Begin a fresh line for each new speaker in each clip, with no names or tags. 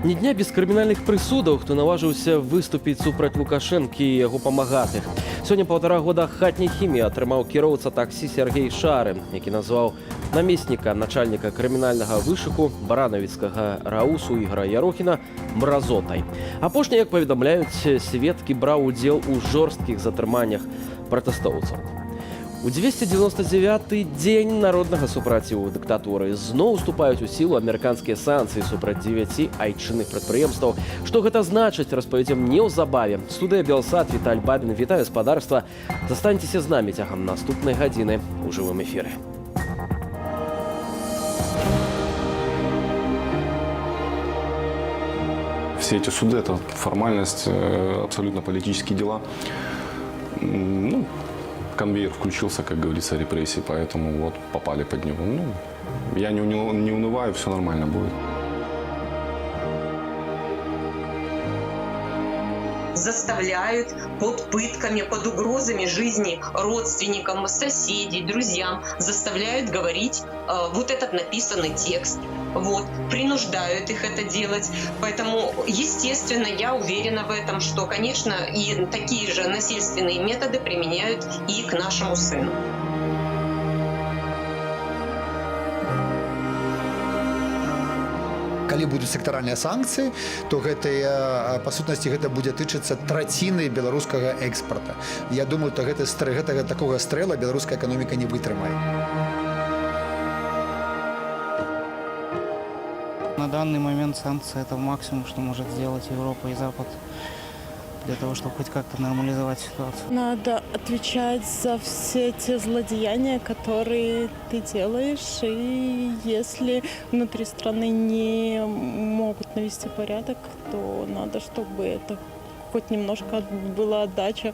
Ні дня без крымінальных прысудаў, хто наважыўся выступіць супраць Лукашэнкі і яго памагатых. Сёння 1,5 года хатняй хіміі атрымаў кіроўца таксі Сергей Шары, які назваў намесніка начальніка крымінальнага вышуку баранавіцкага раусу Ігора Ярохіна мразотай. Апошні, як паведамляюць сведкі, браў удзел у жорсткіх затрыманнях пратэстоўцаў. У 299-й дзень народнага супраціву дыктатуры зноў уступаюць у сілу амерыканскія санкцыі супраць 9 айчынных прадпрыемстваў. Што гэта значыць, распавядзем неўзабаве. Студыя Белсат, Віталь Бабін, вітаю гаспадарства. Застаньцеся з намі цягам наступнай гадзіны ў жывым эфіры.
Все эти суды – это формальность, абсолютно политические дела. Конвейер включился, как говорится, репрессий, поэтому вот попали под него. Я не унываю, все нормально будет.
Заставляют под пытками, под угрозами жизни родственникам, соседей, друзьям, заставляют говорить вот этот написанный текст. Вот, принуждают их это делать. Поэтому, естественно, я уверена в этом, что, конечно, и такие же насильственные методы применяют и к нашему сыну.
Калі будуць сектаральныя санкцыі, то па сутнасці гэта будзе тычыцца траціны беларускага экспарта. Я думаю, такога стрэла беларуская эканоміка не вытрымае.
На данный момент санкции – это максимум, что может сделать Европа и Запад для того, чтобы хоть как-то нормализовать ситуацию.
Надо отвечать за все те злодеяния, которые ты делаешь, и если внутри страны не могут навести порядок, то надо, чтобы это хоть немножко была отдача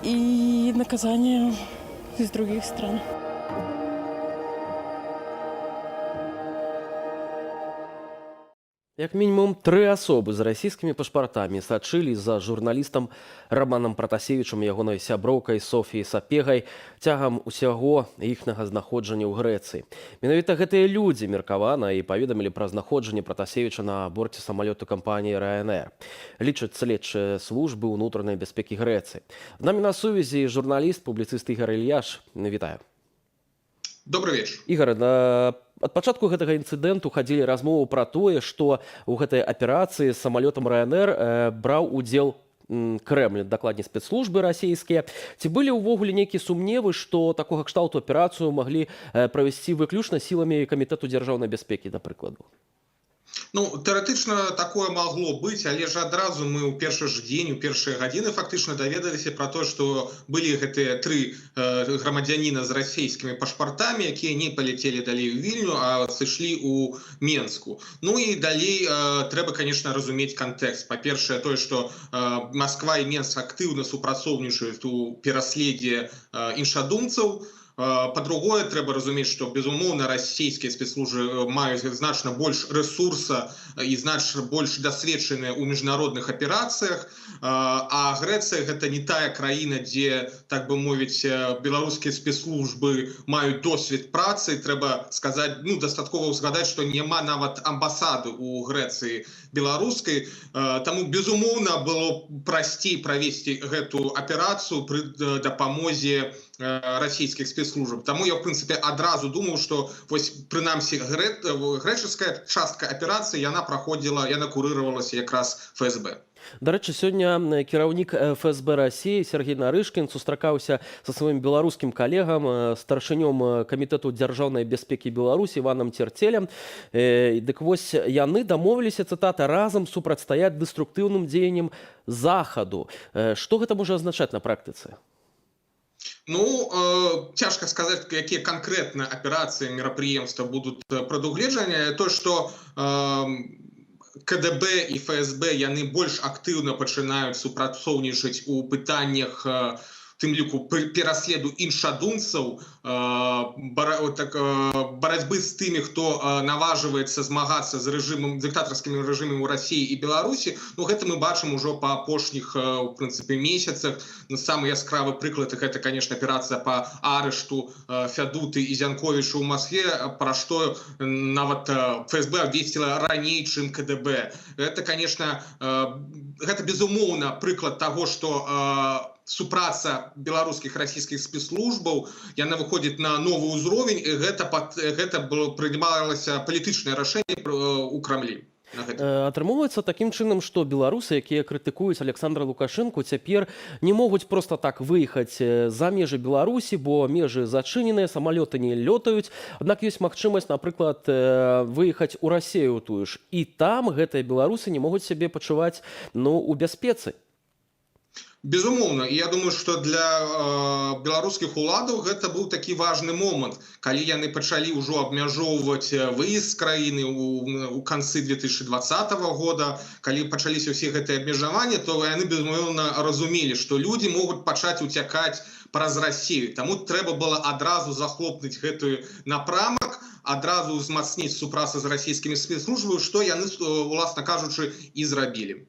и наказание из других стран.
Як мінімум 3 асобы з расійскімі пашпартамі сачылі за журналістам Романам Пратасевічам і ягонай сяброўкай Софіяй Сапегай цягам усяго іхняга знаходжання ў Грэцыі. Менавіта гэтыя людзі меркавана і паведамілі пра знаходжанне Пратасевіча на борце самалёту кампаніі Ryanair. Лічаць следчыя службы ўнутранай бяспекі Грэцыі. З намі на сувязі журналіст, публіцыст Ігор Ільяш. Вітаю.
Добрый вечер.
Ігор, ад пачатку гэтага інцыдэнту хадзілі размовы пра тое, што ў гэтай аперацыі з самалётам Ryanair браў удзел Крэмль, дакладней спецслужбы расійскія. Ці былі ўвогуле нейкія сумневы, што такога кшталту аперацыю маглі правесці выключна сіламі камітэту дзяржаўнай бяспекі, да прыкладу?
Тэарэтычна такое магло быць, але ж адразу мы ў першы ж дзень, у першыя гадзіны фактычна даведаліся пра то, што былі гэтыя 3 грамадзяніна з расійскімі пашпартамі, якія не паляцелі далей у Вільню, а сышлі ў Менску. І далей трэба, конечно, разумець кантэкст. Па-першае, тое, што Масква і Менск актыўна супрацоўнічаюць у пераследзе іншадумцаў. Па-другое, трэба разумець, што, безумоўна, расійскія спецслужбы маюць значна больш рэсурса і значна больш дасведчаныя ў міжнародных аперацыях, а Грэцыя – гэта не тая краіна, дзе, так бы мовіць, беларускія спецслужбы маюць досвед працы. Трэба сказаць, дастаткова ўзгадаць, што няма нават амбасады ў Грэцыі беларускай. Таму, безумоўна, было прасцей правесці гэту аперацыю пры дапамозе расійскіх спецслужб. Таму я, в прынцыпе, адразу думаў, што прынамсі грэчаская частка аперацыі, яна курыравалася якраз ФСБ.
Дарэчы, сёння кіраўнік ФСБ Расіі Сергей Нарышкін сустракаўся са сваім беларускім калегам, старшынём камітэту дзяржаўнай бяспекі Беларусі Іванам Церцелем. Дык вось, яны дамовіліся, цытата, разам супрацьстаяць дэструктыўным дзеянням Захаду. Што гэта можа азначаць на практыцы?
Цяжка сказаць, якія канкрэтна аперацыі, мерапрыемства будуць прадугледжаны. То, што КДБ і ФСБ яны больш актыўна пачынаюць супрацоўнічаць у пытаннях тым ліку пераследу іншадумцаў, барацьбы з тымі, хто наважваецца змагацца з дыктатарскімі рэжымамі ў Расіі і Беларусі. Ну, гэта мы бачым ужо па апошніх, у прынцыпе, месяцах. Самы яскравы прыклад — гэта, конечно, аперацыя па арышту Фядуты і Зянковіча ў Маскве, пра што нават ФСБ абвесціла раней, чым КДБ. Это, конечно, гэта безумоўна прыклад таго, што супраца беларускіх расійскіх спецслужбаў яна выходзіць на новы ўзровень, і гэта прымалася палітычнае рашэнне ў Крамлі.
Атрымоўваецца такім чынам, што беларусы, якія крытыкуюць Александра Лукашэнку, цяпер не могуць проста так выехаць за межы Беларусі, бо межы зачыненыя, самалёты не лётаюць. Аднак ёсць магчымасць, напрыклад, выехаць у Расію тую ж. І там гэтыя беларусы не могуць сябе пачуваць, у бяспецы.
Безумоўна, і я думаю, што для беларускіх уладаў гэта быў такі важны момант, калі яны пачалі ўжо абмяжоўваць выезд з краіны ў канцы 2020 года, калі пачаліся ўсе гэтыя абмежаванні, то яны безумоўна разумелі, што людзі могуць пачаць уцякаць праз Расію. Таму трэба было адразу захлопнуць гэтую напрамак, адразу ўзмацніць супрацу з расійскімі спецслужбамі, што яны, уласна кажучы, і зрабілі.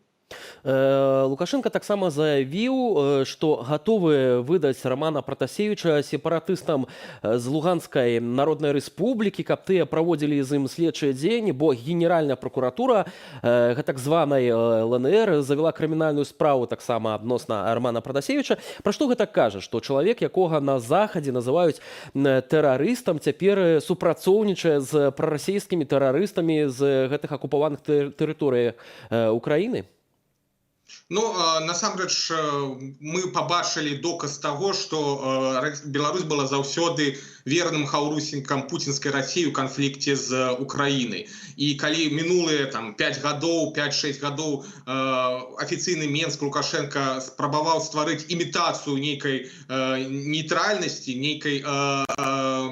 Лукашенко таксама заявіў, што гатовы выдаць Романа Пратасевіча сепаратыстам з Луганскай Народнай Рэспублікі, каб тыя праводзілі з ім следчыя дзеянні, бо Генеральная прокуратура так званай ЛНР завяла крымінальную справу таксама адносна Романа Пратасевіча. Пра што гэта кажа? Што чалавек, якога на захадзе называюць тэрарыстам, цяпер супрацоўнічае з прарасійскімі тэрарыстамі з гэтых акупаваных тэрыторый Украіны?
Ну, насамрэч, мы пабачылі доказ таго, што Беларусь была заўсёды верным хаўрусенькам пуцінскай Расіі ў канфлікце з Украінай. І калі мінулыя 5 гадоў, 5-6 гадоў афіцыйны Менск Лукашенко спрабаваў стварыць імітацыю нейкай нейтральнасці, нейкай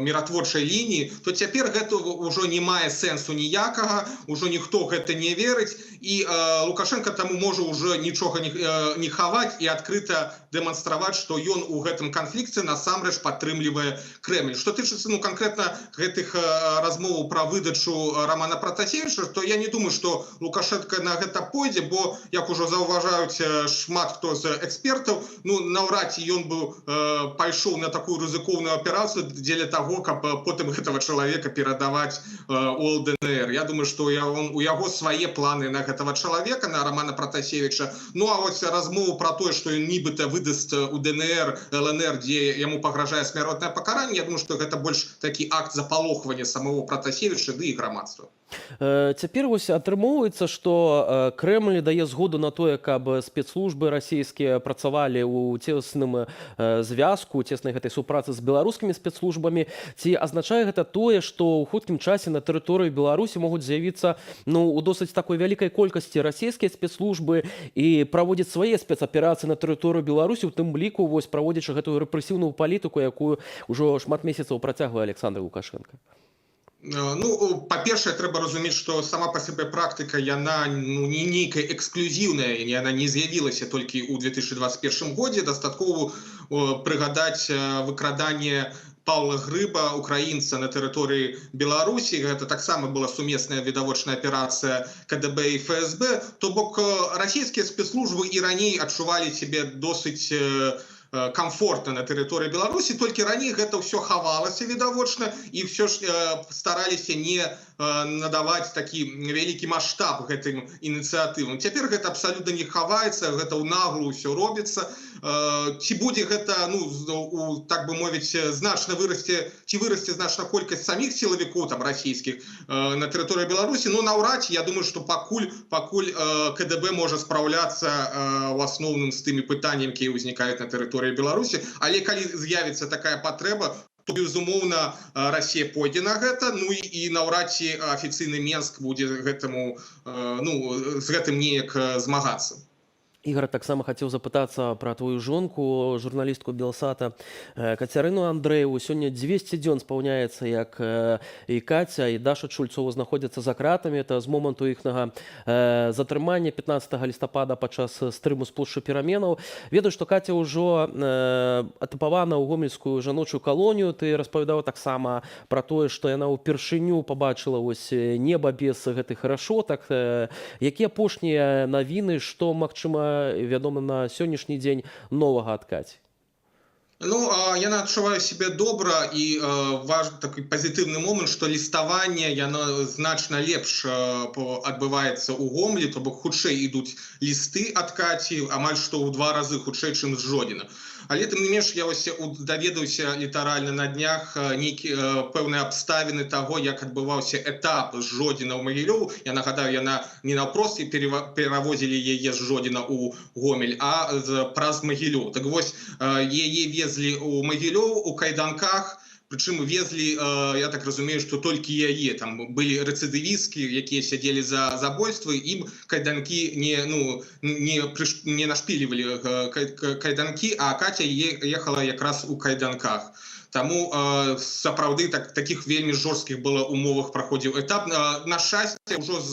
міратворчай лініі, то цяпер гэта ўжо не мае сэнсу ніякага, ўжо ніхто гэта не верыць, і Лукашенко таму можа ўжо нічога не хаваць і адкрыта дэманстраваць, што ён у гэтым канфлікце насамрэч падтрымлівае Крэмль. Што тычыцца канкрэтна гэтых размоваў пра выдачу Романа Пратасевіча, то я не думаю, што Лукашенко на гэта пойдзе, бо, як ужо заўважаюць шмат хто з экспертаў, наўрад ці ён бы пайшоў на такую рызыкоўную аперацыю дзеля таго, каб потым гэтага чалавека перадаваць у ЛДНР. Я думаю, што у яго свае планы на гэтага чалавека, на Романа Пратасевіча. Ну, а вось размову пра тое, што ён нібыта выдасць у ДНР, ЛНР, дзе яму пагражае смяротнае пакаранне, я думаю, што гэта больш такі акт запалохвання самого Пратасевіча ды і грамадства.
Цяпер вось атрымоўваецца, што Крэмль дае згоду на тое, каб спецслужбы расійскія працавалі ў цесным звязку, цеснай гэтай супрацы з беларускімі спецслужбамі. Ці азначае гэта тое, што ў хуткім часе на тэрыторыі Беларусі могуць з'явіцца у досыць такой вялікай колькасці расійскія спецслужбы і праводзяць свае спецаперацыі на тэрыторыю Беларусі, у тым ліку вось праводзячы гэтую рэпрэсіўную палітыку, якую ўжо шмат месяцаў працягвае Александр Лукашенко?
Ну, па-першае, трэба разумець, што сама па сабе практыка, яна не нейкая эксклюзіўная, яна не з'явілася толькі ў 2021 годзе. Дастаткова прыгадаць выкраданне Паўла Грыба, украінца, на тэрыторыі Беларусі. Гэта таксама была сумесная відавочная аперацыя КДБ і ФСБ. То бок расійскія спецслужбы і раней адчувалі сябе досыць комфортна на тэрыторыі Беларусі, толькі раней гэта ўсё хавалася відавочна, і ўсё ж стараліся не надаваць такі вялікі маштаб гэтым ініцыятывам. Цяпер гэта абсалютна не хаваецца, гэта ў наглу ўсё робіцца. Ці будзе гэта, так бы мовіць, значна вырасце, ці вырасце значна колькасць саміх сілавікоў расійскіх на тэрыторыі Беларусі, наўрад ці, я думаю, што пакуль КДБ можа спраўляцца ў асноўным з тымі пытаннямі, якія ўзнікаюць на тэрыторыі Беларусі, але калі з'явіцца такая патрэба, то, безумоўна, Расія пойдзе на гэта, і наўрад ці афіцыйны Менск будзе з гэтым неяк змагацца.
Ігор, таксама хацеў запытацца пра твою жонку, журналістку Белсата Кацярыну Андрэеву. Сёння 200 дзён спаўняецца, як і Каця, і Даша Чульцова знаходзяцца за кратамі. Это з моманту іхнага затрымання 15 лістапада падчас стрыму з плошчы Пераменаў. Ведаю, што Каця ўжо атыпавана ў гомельскую жаночую калонію. Ты распавядаў таксама пра тое, што яна ўпершыню пабачыла вось неба без гэтых рашотак. Якія апошнія навіны, што, магчыма, вядома на сённяшні дзень новага ад Каці?
Ну, яна адчувае сябе добра, і важны такі пазітыўны момант, што ліставанне яно значна лепш адбываецца ў Гомелі, то бок хутчэй ідуць лісты ад Каці, амаль што ў 2 разы хутчэй, чым з Жодзіна. Але тым не менш я ось даведаўся літаральна на днях нейкія пэўныя абставіны таго, як адбываўся этап з Жодзіна ў Магілёў. Я нагадаю, яна не наўпрост перавозілі яе з Жодзіна ў Гомель, а праз Магілёў. Так вось яе везлі ў Магілёў у кайданках, прычым везлі, я так разумею, што толькі яе. Там былі рэцыдывісткі, якія сядзелі за забойствы, ім кайданкі не нашпілівалі кайданкі, а Каця ехала якраз у кайданках. Таму сапраўды такіх вельмі жорсткіх было умовах праходзіў этап. На шчасце, ўжо з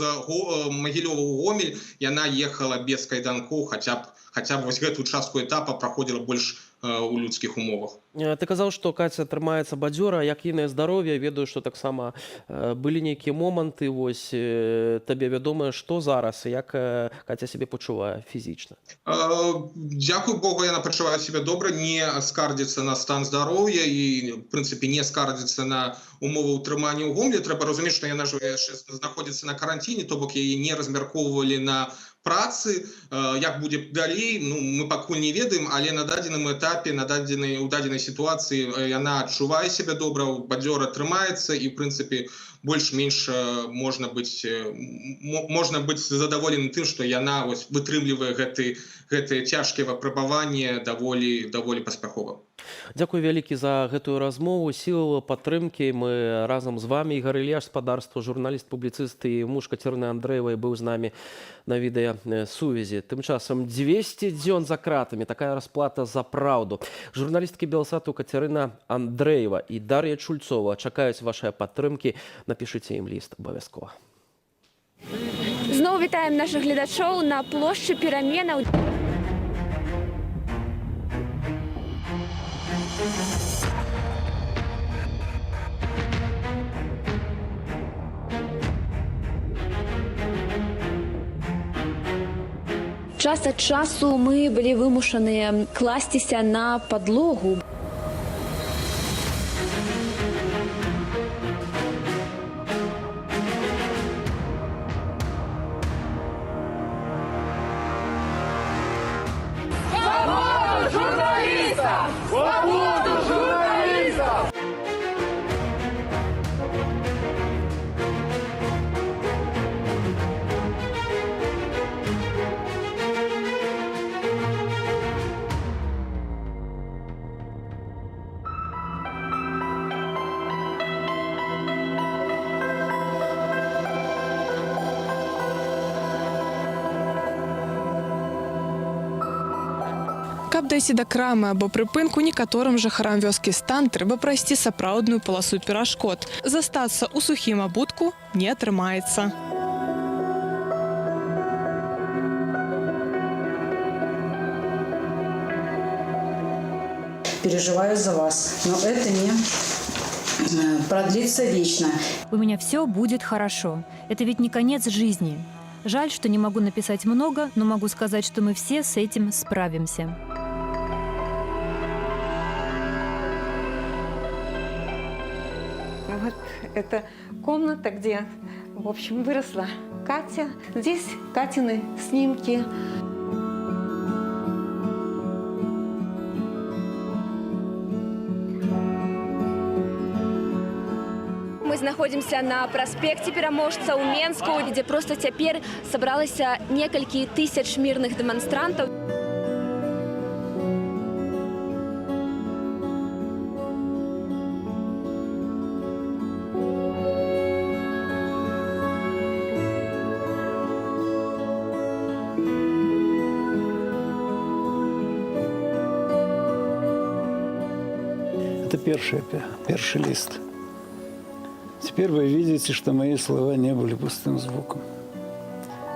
Магілёва ў Гомель яна ехала без кайданкоў, хаця б вось гэтую частку этапа праходзіла больш у людскіх умовах.
Ты казаў, што Каця трымаецца бадзёра, як іное здароўе. Ведаю, што таксама былі нейкія моманты, вось табе вядома, што зараз, як Каця сябе пачувае фізічна?
Дзякуй Богу, яна пачувае сябе добра, не скардзіцца на стан здароўя і, в прынцыпе, не скардзіцца на умовы ўтрымання ў Гомелі. Трэба разумець, што яна ж знаходзіцца на каранціне, то бок яе не размяркоўвалі на працы. Як будзе далей, мы пакуль не ведаем, але на дадзеным этапе, у дадзенай сітуацыі яна адчувае сябе добра, бадзёра трымаецца, і, в прынцыпе, больш-менш можна быць задаволены тым, што яна вытрымлівае гэтыя цяжкія выпрабаванні даволі паспяхова.
Дзякуй вялікі за гэтую размову. Сіл падтрымкі. Мы разам з вамі. Ігор Ілья, спадарства, журналіст, публіцыст і муж Кацярыны Андрэевай быў з намі на відэасувязі. Тым часам 200 дзён за кратамі. Такая расплата за праўду. Журналісткі Белсату Кацярына Андрэева і Дар'я Чульцова чакаюць вашай падтрымкі. Напішыце ім ліст абавязкова.
Зноў вітаем нашых гледачоў на плошчы Пераменаў. Час ад часу мы былі вымушаныя класціся на падлогу.
Каб дайсці да крамы або прыпынку, некаторым жыхарам вёскі Стан трэба прайсці сапраўдную паласу перашкод. Застацца ў сухім абутку не атрымаецца.
Переживаю за вас, но это не продлится вечно.
У меня все будет хорошо. Это ведь не конец жизни. Жаль, что не могу написать много, но могу сказать, что мы все с этим справимся.
Вот это комната, где, в общем, выросла Катя. Здесь Катины снимки.
Мы знаходзімся на праспекце Пераможца ў Менску, дзе проста цяпер сабралася некалькі тысяч мірных дэманстрантаў.
Это первый лист. Теперь вы видите, что мои слова не были пустым звуком.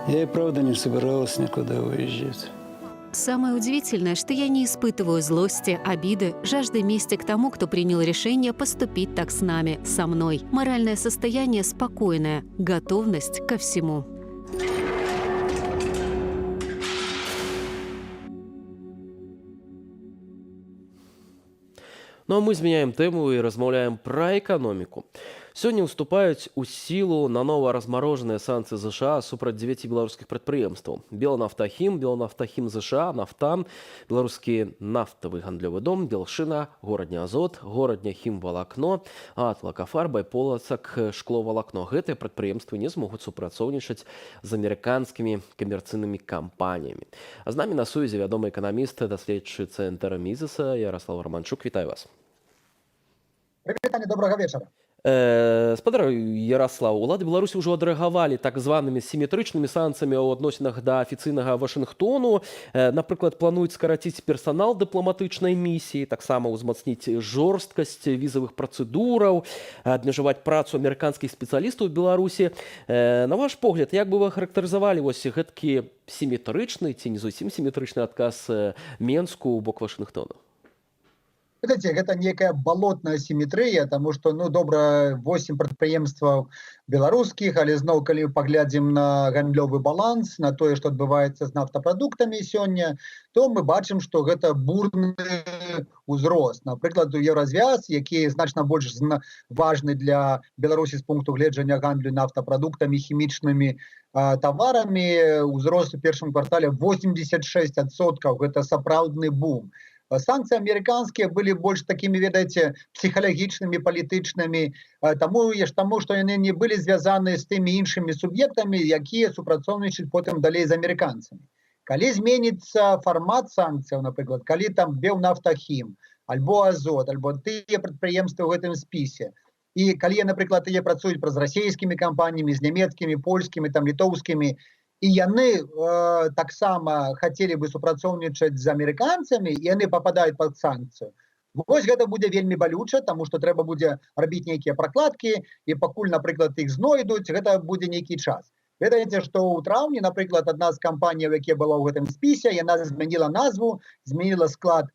Я и правда не собиралась никуда уезжать.
Самое удивительное, что я не испытываю злости, обиды, жажды мести к тому, кто принял решение поступить так с нами, со мной. Моральное состояние спокойное, готовность ко всему.
Ну а мы змяняем тэму і размаўляем пра эканоміку. Сёння ўступаюць у сілу нанова размарожаныя санкцыі ЗША супраць 9 беларускіх прадпрыемстваў. Белнафтахім, Белнафтахім ЗША, Нафтан, беларускі нафтавы гандлёвы дом, Белшына, горадня Азот, горадня Хімвалакно, Атлакафарба і Полацак шкловалакно. Гэтыя прадпрыемствы не змогуць супрацоўнічаць з амерыканскімі камерцыйнымі кампаніямі. А з намі на сувязі вядомы эканаміст, даследчы цэнтра Мізеса Ярослав Романчук. Вітаю вас.
Прывітанне, добрага вечара.
Спадар Ярослав, улады Беларусі ўжо адрэагавалі так званымі сіметрычнымі санкцыямі ў адносінах да афіцыйнага Вашынгтону. Напрыклад, плануюць скараціць персанал дыпламатычнай місіі, таксама ўзмацніць жорсткасць візавых працэдураў, абмежаваць працу амерыканскіх спецыялістаў у Беларусі. На ваш погляд, як бы вы характарызавалі вось гэткі сіметрычны ці не зусім сіметрычны адказ Менску ў бок Вашынгтону?
Видите, гэта некая балотная сіметрыя, таму што, ну, добра, 8 прадпрыемстваў беларускіх, але зноў, калі паглядзім на гандлёвы баланс, на тое, што адбываецца з нафтапрадуктамі сёння, то мы бачым, што гэта бурны ўзрост. Напрыклад, у Еўразвяз, які значна больш важны для Беларусі з пункту гледжання гандлю нафтапрадуктамі, хімічнымі таварамі, ўзрост у першым квартале 86%. Гэта сапраўдны бум. Санкцыі амерыканскія былі больш такімі, ведаеце, псіхалагічнымі, палітычнымі, таму што яны не былі звязаны з тымі іншымі суб'ектамі, якія супрацоўнічаюць потым далей з амерыканцамі. Калі зменіцца фармат санкцыяў, напрыклад, калі там Белнафтахім, альбо Азот, альбо тыя прадпрыемствы ў гэтым спісе, і калі, напрыклад, тыя працуюць праз расійскімі кампаніямі, з нямецкімі, польскімі, там, літоўскімі, і яны таксама хацелі бы супрацоўнічаць з амерыканцамі, і яны пападаюць пад санкцыю. Вось гэта будзе вельмі балюча, таму што трэба будзе рабіць нейкія пракладкі, і пакуль, напрыклад, іх знойдуць, гэта будзе нейкі час. Ведаеце, што ў траўні, напрыклад, адна з кампаніяў, якія была ў гэтым спісе, яна змяніла назву, змяніла склад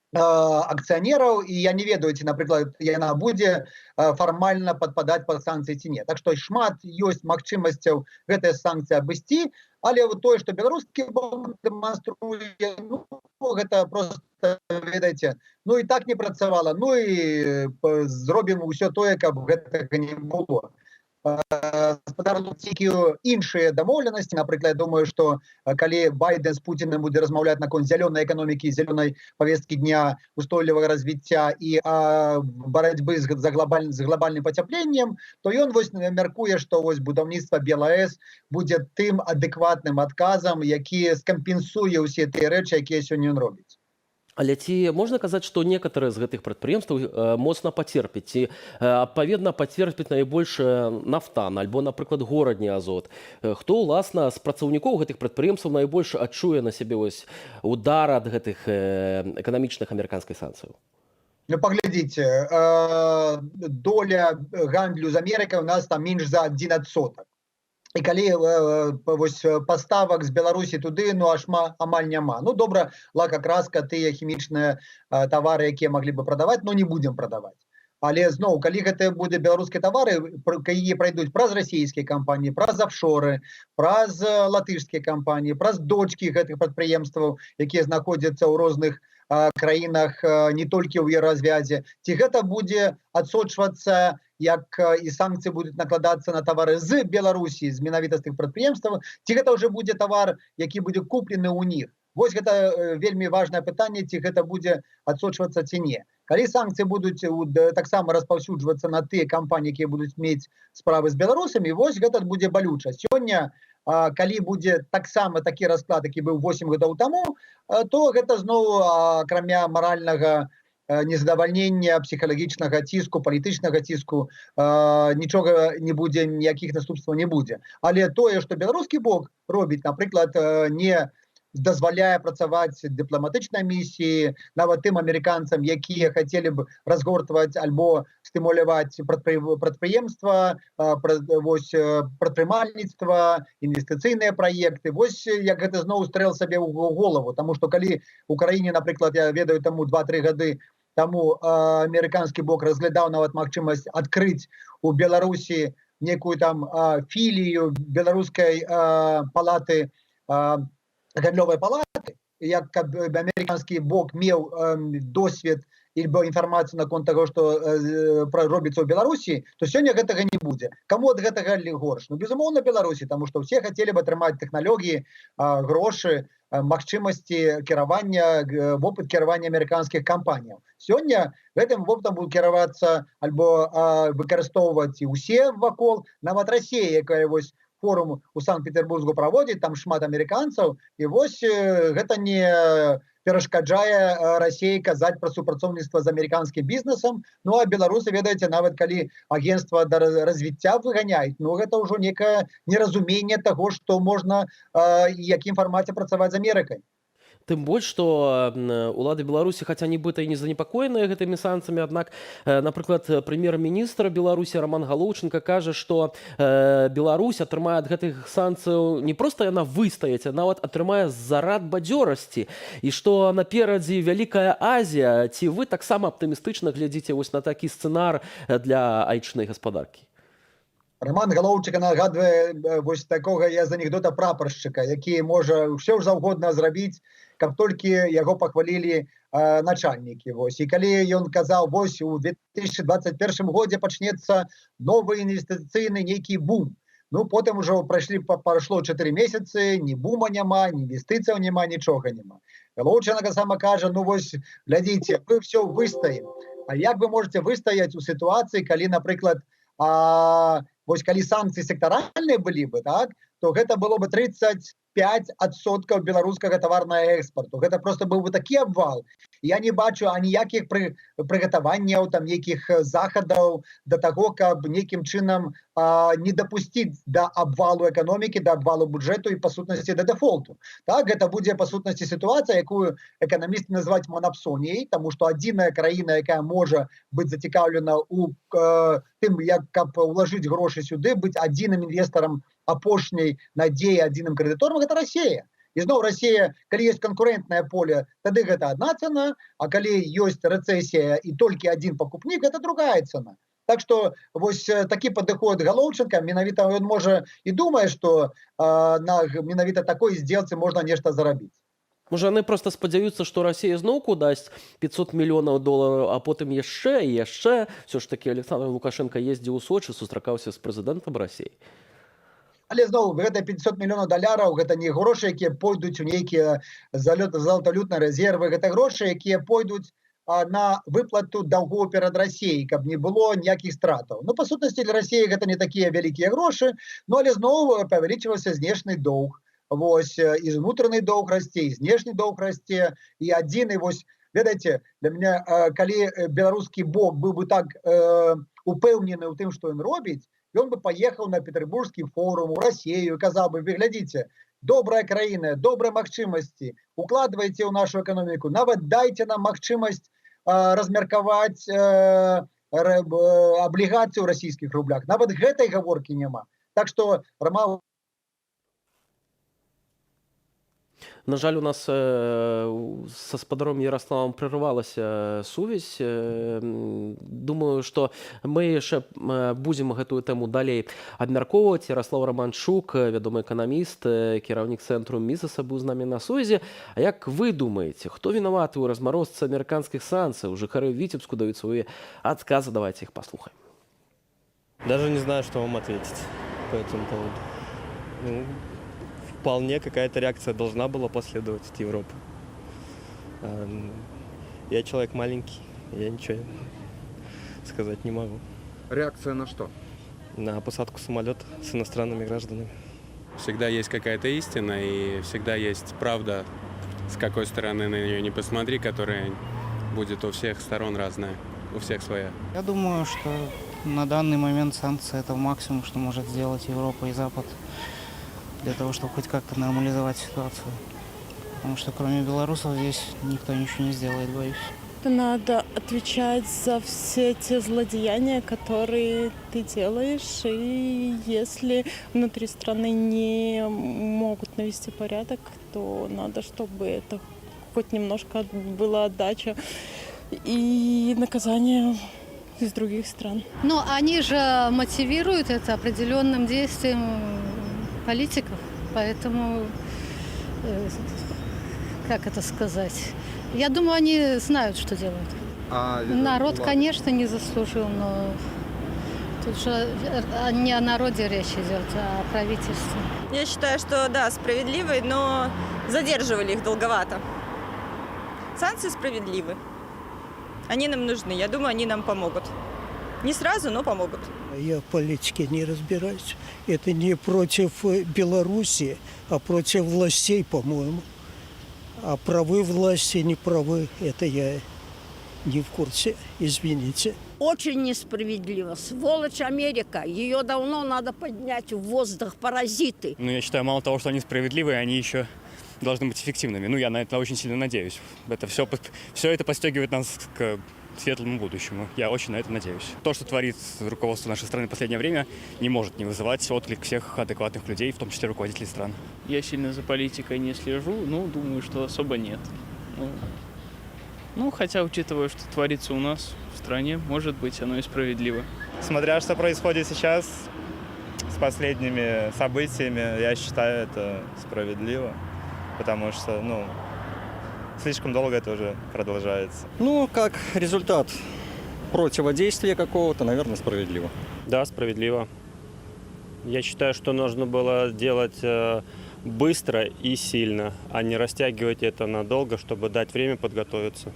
акцыянераў, і я не ведаю, ці, напрыклад, яна будзе фармальна падпадаць пад санкцыі ці не. Так што шмат ёсць магчымасцяў гэтыя санкцыі абысці, але тое, што беларускі бок дэманструе, ну, гэта проста, ведаеце, ну і так не працавала, ну і зробім усё тое, каб гэтага не было. Тільки іншыя дамоўленасці, напрыклад, я думаю, што калі Байден з Путіним будзе размаўляць наконт зялёнай эканомікі, зялёнай павесткі дня, устойлівага развіцця і барацьбы з глобальным пацяпленнем, то ён вось мяркуе, што вось будаўніцтва БелАЭС будзе тым адэкватным адказам, які скампенсуе ўсе тыя рэчы, якія сёння ён робіць.
Але ці можна казаць, што некаторыя з гэтых прадпрыемстваў моцна пацерпяць, ці адпаведна пацерпяць найбольш Нафтан, альбо, напрыклад, горадні Азот? Хто, уласна, з працаўнікоў гэтых прадпрыемстваў найбольш адчуе на сябе вось удар ад гэтых эканамічных амерыканскіх санкцыяў?
Ну, паглядзіце, доля гандлю з Амерыкай у нас там менш за 1%. І калі паставак з Беларусі туды, ну, амаль няма. Ну, добра, лака-краска, тыя хімічныя тавары, якія маглі бы прадаваць, но не будзем прадаваць. Але зноў, калі гэта будзе беларускія тавары, якія прайдуць праз расійскія кампаніі, праз офшоры, праз латышскія кампаніі, праз дочкі гэтых прадпрыемстваў, якія знаходзяцца ў розных краінах, не толькі ў Еўразвязе, ці гэта будзе адсочвацца, як і санкцыі будуць накладацца на тавары з Беларусі, з менавіта з тых прадпрыемстваў, ці гэта ўжо будзе тавар, які будзе куплены ў них. Вось гэта вельмі важнае пытанне, ці гэта будзе адсочвацца ці не. Калі санкцыі будуць таксама распаўсюджвацца на тыя кампаніі, якія будуць мець справы з беларусамі, вось гэта будзе балюча. Сёння, калі будзе таксама такі расклад, які быў 8 гадоў таму, то гэта зноў, акрамя маральнага незадавальнення, псіхалагічнага ціску, палітычнага ціску, нічога не будзе, ніякіх наступстваў не будзе. Але тое, што беларускі бок робіць, напрыклад, не дазваляе працаваць дыпламатычнай місіі, нават тым амерыканцам, якія хацелі б разгортваць альбо стымуляваць прадпрыемства, прадпрымальніцтва, інвестыцыйныя праекты. Вось як гэта зноў стрэл сабе ў голову, таму што калі ў краіне, напрыклад, я ведаю, таму 2-3 гады таму амерыканскі бок разглядаў нават магчымасць адкрыць у Беларусі некую там філію беларускай палаты, гандлёвай палаты, як каб амерыканскі бок меў досвед альбо інфармацыю наконт таго, што робіцца ў Беларусі, то сёння гэтага не будзе. Каму ад гэтага горш? Ну, безумоўна, Беларусі, таму што ўсе хацелі б атрымаць тэхналогіі, грошы, магчымасці кіравання, вопыт кіравання амерыканскіх кампаніяў. Сёння гэтым вопытам будуць кіравацца альбо выкарыстоўваць і ўсе вакол, нават Расія, якая вось форум у Санкт-Петербургу праводзіць, там шмат амерыканцаў, і вось гэта не перашкаджае Расіі казаць пра супрацоўніцтва з амерыканскім бізнесам. Ну а беларусы, ведаеце, нават калі агенцтва да развіцця выганяюць, ну гэта ўжо некае неразуменне таго, што можна якім фармаце працаваць з Амерыкай.
Тым больш, што ўлады Беларусі, хаця нібыта і не занепакоеныя гэтымі санкцыямі, аднак, напрыклад, прэм'ер-міністр Беларусі Роман Галоўченка кажа, што Беларусь атрымае ад гэтых санкцыяў не проста яна выстаяць, а нават атрымае зарад бадзёрасці, і што наперадзе Вялікая Азія. Ці вы таксама аптымістычна глядзіце вось на такі сцэнар для айчыннай гаспадаркі?
Роман Галоўченка нагадвае вось такога з анекдота прапаршчыка, які можа ўсё ж заўгодна зрабіць, каб толькі яго пахвалілі начальнікі. І калі ён казаў, вось у 2021 годзе пачнецца новы інвестыцыйны нейкі бум. Ну, потым ужо прайшло 4 месяцы, ні бума няма, ні інвестыцыяў няма, нічога няма. Галоўченка сама кажа, ну вось, глядзіце, вы ўсё выстаім. А як вы можете выстаяць у сітуацыі, калі, напрыклад, вось калі санкцыі сектаральныя былі бы, так, то гэта было бы 35% беларускага таварнага экспарту. Гэта просто быў бы такі абвал. Я не бачу аніякіх прыгатаванняў, там нейкіх захадаў да таго, каб нейкім чынам не дапусціць да абвалу эканомікі, да абвалу бюджэту і па сутнасці да дэфолту. Так, гэта будзе па сутнасці сітуацыя, якую эканамісты называюць манапсоніяй, таму што адзіная краіна, якая можа быць зацікаўлена ў тым, як каб улажыць грошы сюды, быць адзіным інвестарам апошняй надзеі, адзіным крэдыторам, гэта Расія. І зноў Расія, калі ёсць канкурэнтнае поле, тады гэта адна цана, а калі ёсць рэцэсія і толькі адзін пакупнік, гэта другая цана. Так што вось такі падыход Галоўченка, менавіта ён можа і думае, што на менавіта такой здзелцы можна нешта зарабіць.
Можа, яны проста спадзяюцца, што Расія зноўку дасць $500 мільёнаў, а потым яшчэ і яшчэ. Всё ж такі Александр Лукашенко ездзіў у Сочы, сустракаўся з прэзідэнтам Расіі.
Але зноў, гэта $500 мільёнаў, гэта не грошы, якія пойдуць у нейкія золатавалютныя рэзервы, гэта грошы, якія пойдуць на выплату даўгоў перад Расіяй, каб не было ніякіх стратаў. Ну, па сутнасці, для Расіі гэта не такія вялікія грошы, ну, але зноў павялічваўся знешні доўг. Вось, і внутраны доўг расце, і знешні доўг расце, і адзіны, вось, ведаеце, для мяне, калі беларускі бок быў бы так упэўнены ў тым, што ён робіць, ён бы паехаў на Петербургскі форум, у Расію, і казаў бы, вы глядзіце, добрая краіна, добрыя магчымасці, укладвайце ў нашу эканоміку, нават дайце нам магчымасць размеркаваць аблігацыі ў расійскіх рублях. Нават гэтай гаворкі няма. Так што, Роман,
на жаль, у нас са спадаром Ярославам прервалася сувязь. Думаю, што мы яшчэ будзем гэтую тэму далей абмяркоўваць. Ярослав Романчук, вядомы эканаміст, кіраўнік цэнтру Мізаса, быў з намі на сувязі. А як вы думаеце, хто вінаваты ў размарозцы амерыканскіх санкцый? Жыхары Віцебску даюць свае адказы, давайте их послухаем.
Даже не знаю, что вам ответить по этому поводу. Вполне какая-то реакция должна была последовать от Европы. Я человек маленький, я ничего сказать не могу.
Реакция на что?
На посадку самолета с иностранными гражданами.
Всегда есть какая-то истина и всегда есть правда, с какой стороны на нее не посмотри, которая будет у всех сторон разная, у всех своя.
Я думаю, что на данный момент санкции — это максимум, что может сделать Европа и Запад для того, чтобы хоть как-то нормализовать ситуацию. Потому что кроме белорусов здесь никто ничего не сделает, боюсь.
Надо отвечать за все те злодеяния, которые ты делаешь, и если внутри страны не могут навести порядок, то надо, чтобы это хоть немножко была отдача и наказание из других стран.
Но они же мотивируют это определенным действием политиков, поэтому, как это сказать, я думаю, они знают, что делают. Народ, конечно, не заслужил, но тут же не о народе речь идет, а о правительстве.
Я считаю, что да, справедливый, но задерживали их долговато. Санкции справедливы. Они нам нужны. Я думаю, они нам помогут. Не сразу, но помогут.
Я в политике не разбираюсь. Это не против Беларуси, а против властей, по-моему. А правы власти, не правы, это я не в курсе, извините.
Очень несправедливо. Сволочь Америка. Ее давно надо поднять в воздух, паразиты.
Ну, я считаю, мало того, что они справедливые, они еще должны быть эффективными. Ну, я на это очень сильно надеюсь. Это все это подстегивает нас к светлому будущему. Я очень на это надеюсь. То, что творит руководство нашей страны в последнее время, не может не вызывать отклик всех адекватных людей, в том числе руководителей стран.
Я сильно за политикой не слежу, но думаю, что особо нет. Ну, хотя, учитывая, что творится у нас в стране, может быть, оно и справедливо.
Смотря что происходит сейчас с последними событиями, я считаю, это справедливо, потому что, слишком долго это уже продолжается.
Как результат противодействия какого-то, наверное, справедливо.
Да, справедливо. Я считаю, что нужно было делать быстро и сильно, а не растягивать это надолго, чтобы дать время подготовиться.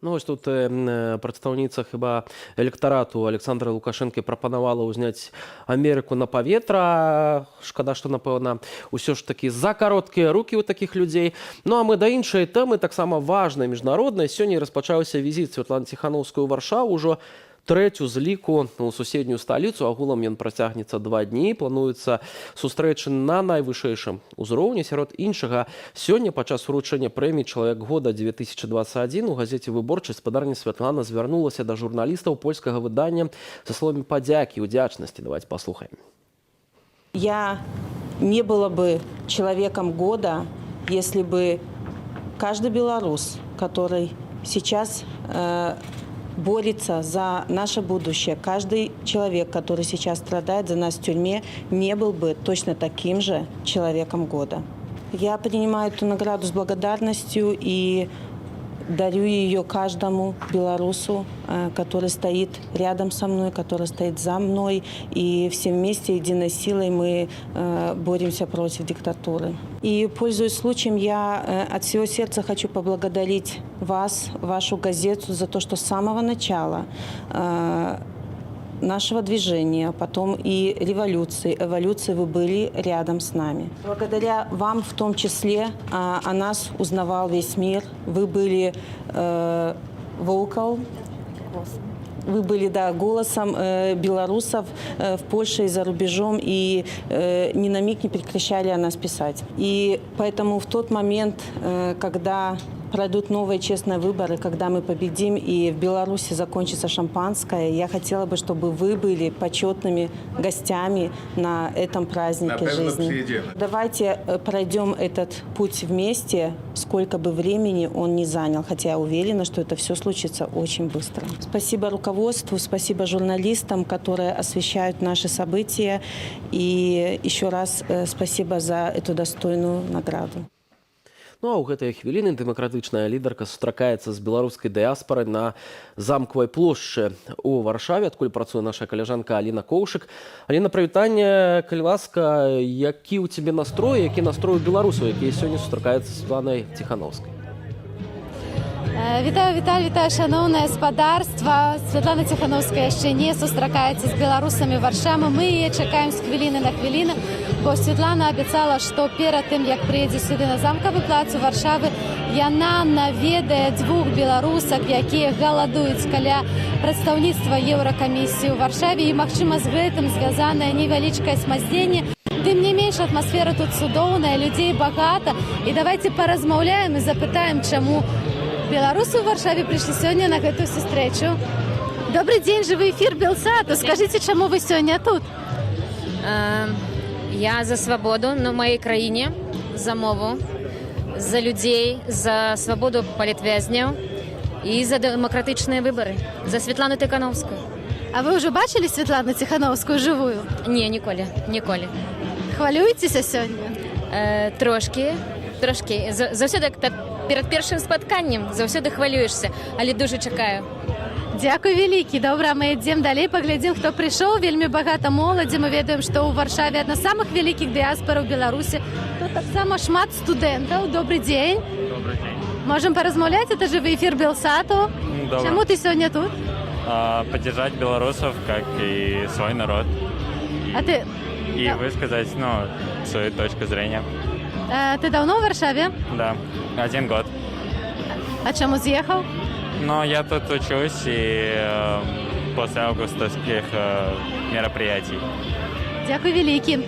Ну, ось тут прадстаўніца хіба электарату Александра Лукашэнкі прапанавала ўзняць Амерыку на паветра. Шкада, што, напэўна, ўсё ж такі за кароткія рукі ў такіх людзей. Ну, а мы да іншай тэмы, таксама важнай міжнароднай. Сёння распачаўся візіт Святланы Ціханаўскай у Варшаву, ўжо трэцю з ліку у суседнюю сталіцу. Агулам ён працягнецца 2 дні. Плануецца сустрэчы на найвышэйшым узроўні. Сярод іншага, сёння падчас уручэння прэміі «Чалавек года 2021» у газеце «Выборчасць» спадарня Святлана звярнулася да журналістаў польскага выдання са словамі падзякі і удзячнасці. Давайте паслухаем.
Я не была бы человеком года, если бы каждый белорус, который сейчас борется за наше будущее, каждый человек, который сейчас страдает за нас в тюрьме, не был бы точно таким же человеком года. Я принимаю эту награду с благодарностью и дарю ее каждому белорусу, который стоит рядом со мной, который стоит за мной. И все вместе, единой силой мы боремся против диктатуры. И, пользуясь случаем, я от всего сердца хочу поблагодарить вас, вашу газету, за то, что с самого начала нашего движения, потом и революции, эволюции вы были рядом с нами. Благодаря вам в том числе о нас узнавал весь мир. Вы были vocal, вы были, голосом белорусов в Польше и за рубежом, и ни на миг не прекращали о нас писать. И поэтому в тот момент, когда пройдут новые честные выборы, когда мы победим и в Беларуси закончится шампанское, я хотела бы, чтобы вы были почетными гостями на этом празднике жизни. Давайте пройдем этот путь вместе, сколько бы времени он ни занял, хотя я уверена, что это все случится очень быстро. Спасибо руководству, спасибо журналистам, которые освещают наши события, и еще раз спасибо за эту достойную награду.
Ну а ў гэтыя хвіліны дэмакратычная лідарка сустракаецца з беларускай дыяспорай на замкавай плошчы у Варшаве, адкуль працуе наша каляжанка Аліна Коўшык. Аліна, прывітанне, калі ласка, які ў цябе настрой, які настрой у беларусаў, якія сёння сустракаюцца з Святланай Ціханаўскай?
Вітаю, Віталь, вітаю, шановне спадарства. Святлана Ціханаўская яшчэ не сустракаецца з беларусамі Варшавы. Мы яе чакаем з хвіліны на хвіліну, бо Святлана абяцала, што перад тым, як прыедзе сюды на замкавы плац у Варшавы, Яна наведае 2 беларусак, якія галадуюць каля прадстаўніцтва Еўракамісіі ў Варшаве, і, магчыма, з гэтым звязанае невялічкае смаздзенне. Тым не менш, атмасфера тут цудоўная, людзей багата. І давайте паразмаўляем і запытаем, чаму беларусы ў Варшаве прыйшлі сёння на гэтую сустрэчу. Добрый день, живы эфир Белсату. Скажите, чему вы сегодня тут?
Я за свободу на моей краине, за мову, за людей, за свободу палітвязняў и за демократичные выборы, за Светлану Тихановскую.
А вы уже бачили Светлану Тихановскую живую?
Не, ніколі.
Хвалюєтеся сьогодні?
Трошки. Заўсёды перед першым спатканнем заўсёды хвалюешься, але дуже чакаю.
Дякую вялікі. Добра, мы ідзем далей, паглядзім, хто прыйшоў. Вельмі багата моладзі. Мы ведаем, што ў Варшаве адна з самых вялікіх дыяспараў Беларусі. Тут таксама шмат студэнтаў. Добрый дзень.
Добрый день.
Можем поразмаўляць? Это живы эфир Белсату.
Добрый.
Чему ты сегодня тут?
Поддержать белорусов, как и свой народ. И высказать, свою точку зрения.
Ты давно в Варшаве?
Да, 1 год.
А чему съехал?
Я тут учусь и после августовских мероприятий.
Дякую вялікі.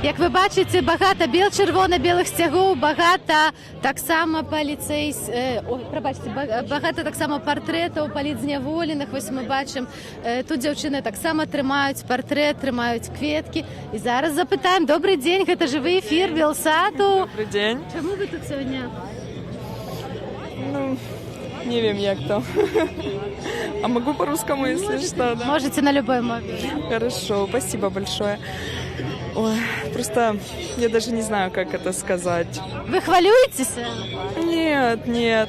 Як вы бачыце, багата чырвона-белых сцягоў, багата таксама багата таксама партрэтаў палітзняволеных. Вось мы бачым, тут дзяўчыны таксама трымаюць партрэт, трымаюць кветкі. І зараз запытаем. Добрый дзень, гэта жывы эфир Белсату.
Добрый день.
Чаму вы тут сёння?
Не wiem jak to. А могу по-русскому, если что, да?
Можете на любой мове.
Хорошо, спасибо большое. Ой, просто я даже не знаю, как это сказать.
Вы хвалюетесь?
Нет.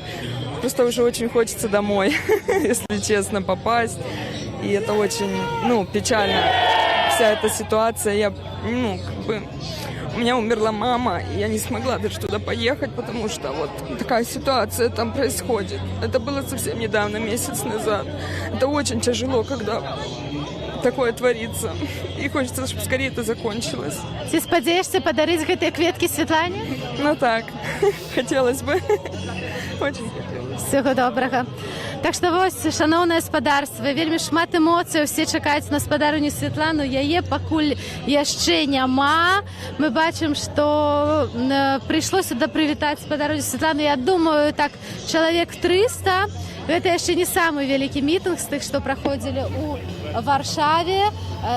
Просто уже очень хочется домой, если честно, попасть. И это очень, печально. Вся эта ситуация, у меня умерла мама, и я не смогла даже туда поехать, потому что вот такая ситуация там происходит. Это было совсем недавно, месяц назад. Это очень тяжело, когда такое творится. И хочется, чтобы скорее это закончилось.
Ты спадзяешься подарить гэтыя кветкі Светлане?
Так, хотелось бы. Очень хотелось.
Всего добрага. Так што вось, шаноўнае спадарства, вельмі шмат эмоцыяў, усе чакаюць на спадарню Светлану, яе пакуль яшчэ няма. Мы бачым, што прыйшлося прывітаць спадарню Светлану, я думаю, так, чалавек 300. Гэта яшчэ не самы вялікі мітынг з тых, што праходзілі ў Варшаве.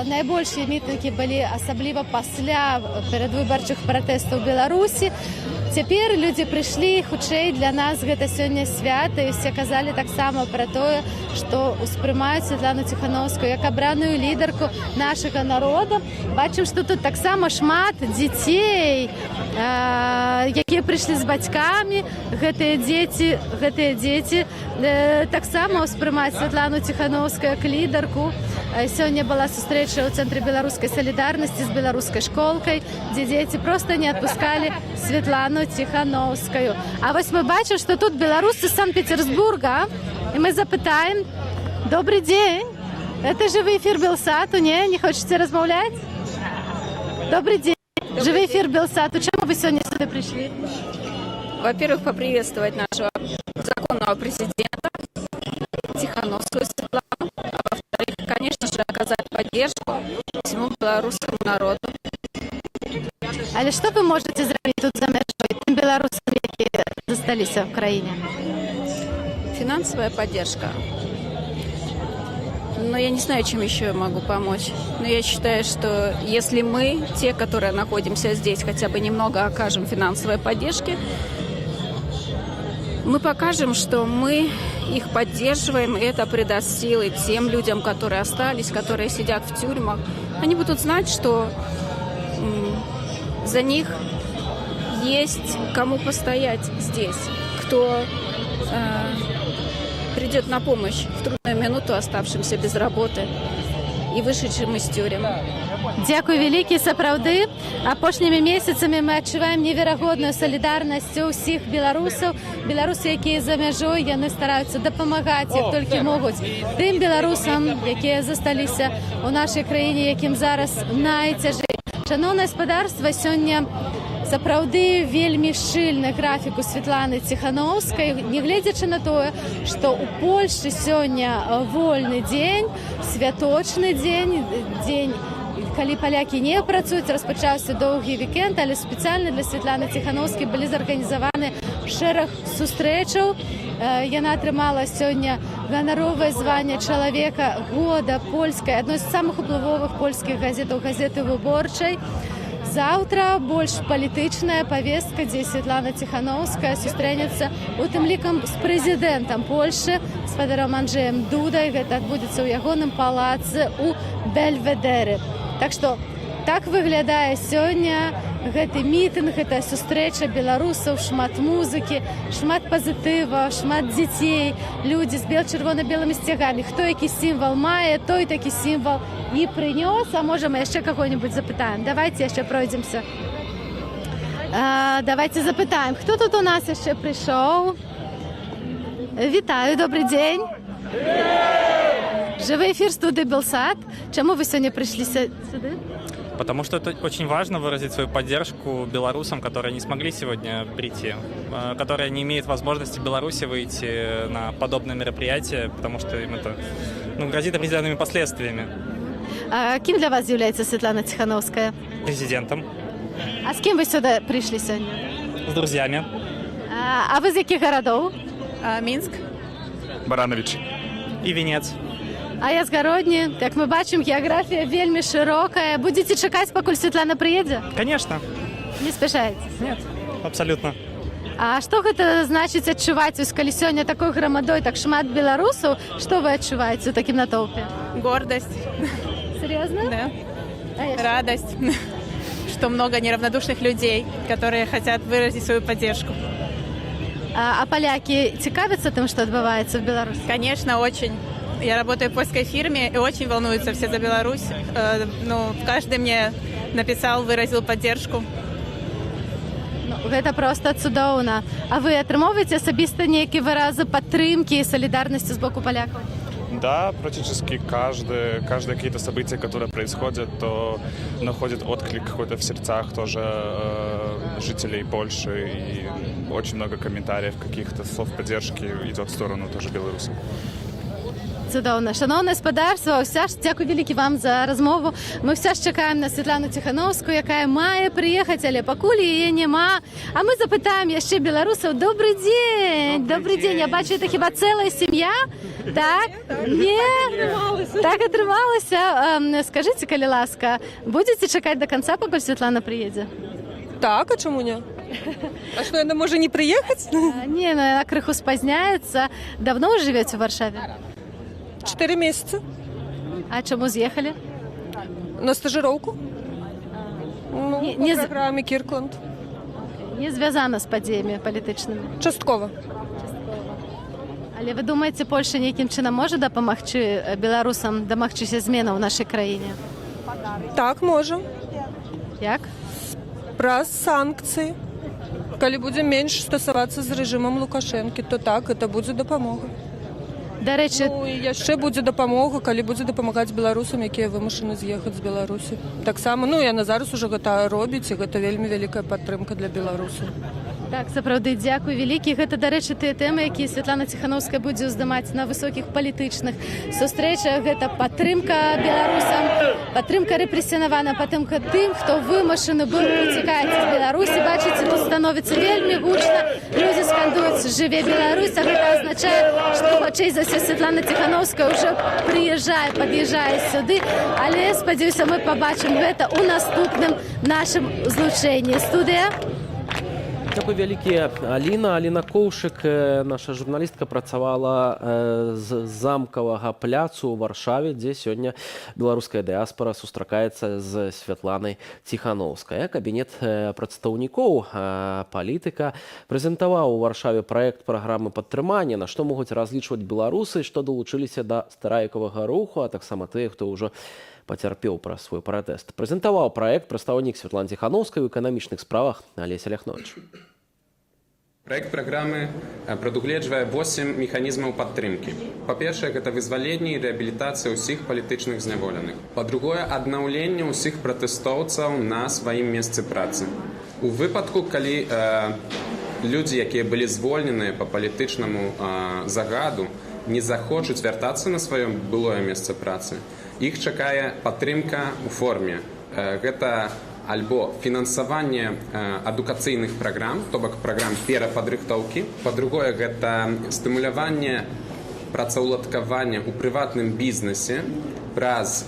Найбольшыя мітынгі былі асабліва пасля перадвыбарчых пратэстаў Беларусі. Цяпер людзі прыйшлі, хутчэй для нас гэта сёння свята, і усе казалі таксама пра тое, што ўспрымаюць Светлану Тихановскую як абраную лідарку нашага народа. Бачым, што тут таксама шмат дзяцей, якія прыйшлі з бацькамі. Гэтыя дзеці таксама ўспрымаюць Светлану Тихановскую як лідарку. Сёння была сустрэча ў цэнтры беларускай салідарнасці з беларускай школкай, дзе дзеці проста не адпускалі Светлану Тихановскую. А вось мы бачым, што тут беларусы з Санкт-Петербурга, і мы запытаем. Добрый день. Это живы эфир Белсату, не хочаце размаўляць? Добрый день. Живы эфир Белсату. Чему вы сегодня сюда пришли?
Во-первых, поприветствовать нашего законного президента Тихановскую Светлану. А во-вторых, конечно же, оказать поддержку всему белорусскому народу.
Але что вы можете сделать тут за межой тем белорусам, которые застались в Украине?
Финансовая поддержка. Но я не знаю, чем еще я могу помочь. Но я считаю, что если мы, те, которые находимся здесь, хотя бы немного окажем финансовой поддержки, мы покажем, что мы их поддерживаем, и это придаст силы тем людям, которые остались, которые сидят в тюрьмах. Они будут знать, что за них есть кому постоять здесь, кто придет на помощь в трудную минуту оставшимся без работы и вышедшим из тюрем.
Дзякуй вялікі, сапраўды. Апошнімі месяцамі мы адчуваем неверагодную салідарнасць усіх беларусаў. Беларусы, якія за мяжой, яны стараюцца дапамагаць, як толькі могуць, тым беларусам, якія засталіся ў нашай краіне, якім зараз найцяжэй. Шаноўнае гаспадарства, сёння сапраўды вельмі шчыльны графік у Святланы Ціханаўскай, нягледзячы на тое, што ў Польшчы сёння вольны дзень, святочны дзень, дзень, калі палякі не працуюць, распачаўся доўгі вікенд, але спецыяльна для Святланы Ціханаўскай былі зарганізаваны шэраг сустрэчаў. Яна атрымала сёння ганаровае званне чалавека года польскай, адной з самых уплывовых польскіх газетаў, газеты «Выборчай». Заўтра больш палітычная павестка, дзе Святлана Ціханаўская сустрэнецца у тым лікам з прэзідэнтам Польшчы, з спадаром Анджэем Дудай. Гэта адбудзецца ў ягоным палацы ў Бельведеры. Так што так выглядае сёння гэты мітынг, гэта сустрэча беларусаў, шмат музыкі, шмат пазітыва, шмат дзяцей, людзі з чырвона-белымі сцягамі. Хто які сімвал мае, той такі сімвал і прынёс. А можа, мы яшчэ каго-нибудь запытаем? Давайте яшчэ пройдземся. Давайте запытаем, хто тут у нас яшчэ прыйшоў? Вітаю, добрый дзень. Жывы эфир студии «Белсат». Чему вы сегодня пришли сюда?
Потому что это очень важно выразить свою поддержку белорусам, которые не смогли сегодня прийти, которые не имеют возможности в Беларуси выйти на подобное мероприятие, потому что им это грозит определенными последствиями.
А кем для вас является Светлана Тихановская?
Президентом.
А с кем вы сюда пришли сегодня?
С друзьями.
А вы из каких городов?
Минск. Баранович. И Венец.
А я з Гародні. Як ми бачимо, географія вельми широка. Будете чекати, поки Світлана приїде?
Конечно.
Не спішаєтесь?
Нет, абсолютно.
А што гэта значыць адчуваць, калі сёння такой грамадой так шмат беларусаў? Што вы адчуваеце ў такім натоўпе?
Гордость.
Серьезно?
Да. Радость, что много неравнодушных людей, которые хотят выразить свою поддержку.
А поляки цікавятся тем, что отбывается в Беларуси?
Конечно, очень. Я работаю в польской фирме, и очень волнуются все за Беларусь. Каждый мне написал, выразил поддержку.
Гэта просто цудоўна. А вы атрымоўваеце асабіста нейкія выразы падтрымкі і салідарнасці з боку палякаў?
Да, практически каждое какие-то события, которые происходят, то находит отклик какой-то в сердцах тоже жителей Польши. И очень много комментариев, каких-то слов поддержки идет в сторону тоже Беларуси.
Цудоўна. Шановне господарство, все ж дякую вялікі вам за размову. Мы все ж чекаем на Світлану Тихановскую, якая мае приехать, але пакуль яе няма. А мы запытаем яшчэ беларусаў. Добрый день. Добрый день. Я бачу, это хіба целая семья? Так? Не? Так атрымалася. Скажите, калі ласка, будете чекать до конца, пока Світлана приедет?
Так, а чему не? А что, она может не приехать?
Не, она крыху спазняется. Давно вы живете в Варшаве?
4 месяца.
А чему съехали?
На стажировку. По программе Киркланд.
Не звязана з падзеямі палітычнымі?
Часткова.
Але вы думаеце, Польша нейкім чынам можа дапамагчы беларусам дамагчыся зменаў у нашай краіне?
Так, можем.
Як?
Праз санкцыі. Калі будзем менш стасавацца з рэжымам Лукашэнкі, то так, это будзе дапамога.
Дарэчы,
і яшчэ будзе дапамога, калі будзе дапамагаць беларусам, якія вымушаны з'ехаць з Беларусі. Таксама, яна зараз ужо гэта робіць, і гэта вельмі вялікая падтрымка для беларусаў.
Так, сапраўды, дзякуй вялікі. Гэта, дарэчы, тыя тэмы, якія Святлана Тихановская будзе ўздымаць на высокіх палітычных сустрэчах. Гэта падтрымка беларусам, падтрымка рэпрэсіянавана, падтрымка тым, хто вымушаны быў уцікаць з Беларусі. Бачыце, тут становіцца вельмі гучна. Людзі скандуюць «Жыве Беларусь», а гэта азначае, што хутчэй за ўсё Святлана Тихановская ўжо пад'язджае сюды. Але, спадзяюся, мы пабачым гэта ў наступным нашым злучэнні. Студыя.
Дякую вялікі, Аліна. Аліна Коўшык, наша журналістка, працавала з замкавага пляцу ў Варшаве, дзе сёння беларуская дыяспара сустракаецца з Святланай Тихановскай. Кабінет прадстаўнікоў палітыка прэзентаваў у Варшаве праект праграмы падтрымання, на што могуць разлічваць беларусы, што далучыліся да страйкавага руху, а таксама тыя, хто ўжо пацярпеў праз свой пратэст. Прэзентаваў праект прадстаўнік Святланы Тихановскай у эканамічных справах Алеся Ляхнович.
Проект программы прадугледжвае 8 механізмаў падтрымкі. Па-першае, гэта вызваленне і рэабілітацыя ўсіх палітычных зняволеных. Па-другое, аднаўленне ўсіх пратэстоўцаў на сваім месцы працы. У выпадку, калі людзі, якія былі звольненыя па палітычнаму загаду, не захочуць вяртацца на сваё былое месца працы, іх чакае падтрымка ў форме. Гэта альбо фінансаванне адукацыйных праграм, то бок праграм перападрыхтоўкі. Па-другое, гэта стымуляванне працаўладкавання ў прыватным бізнесе праз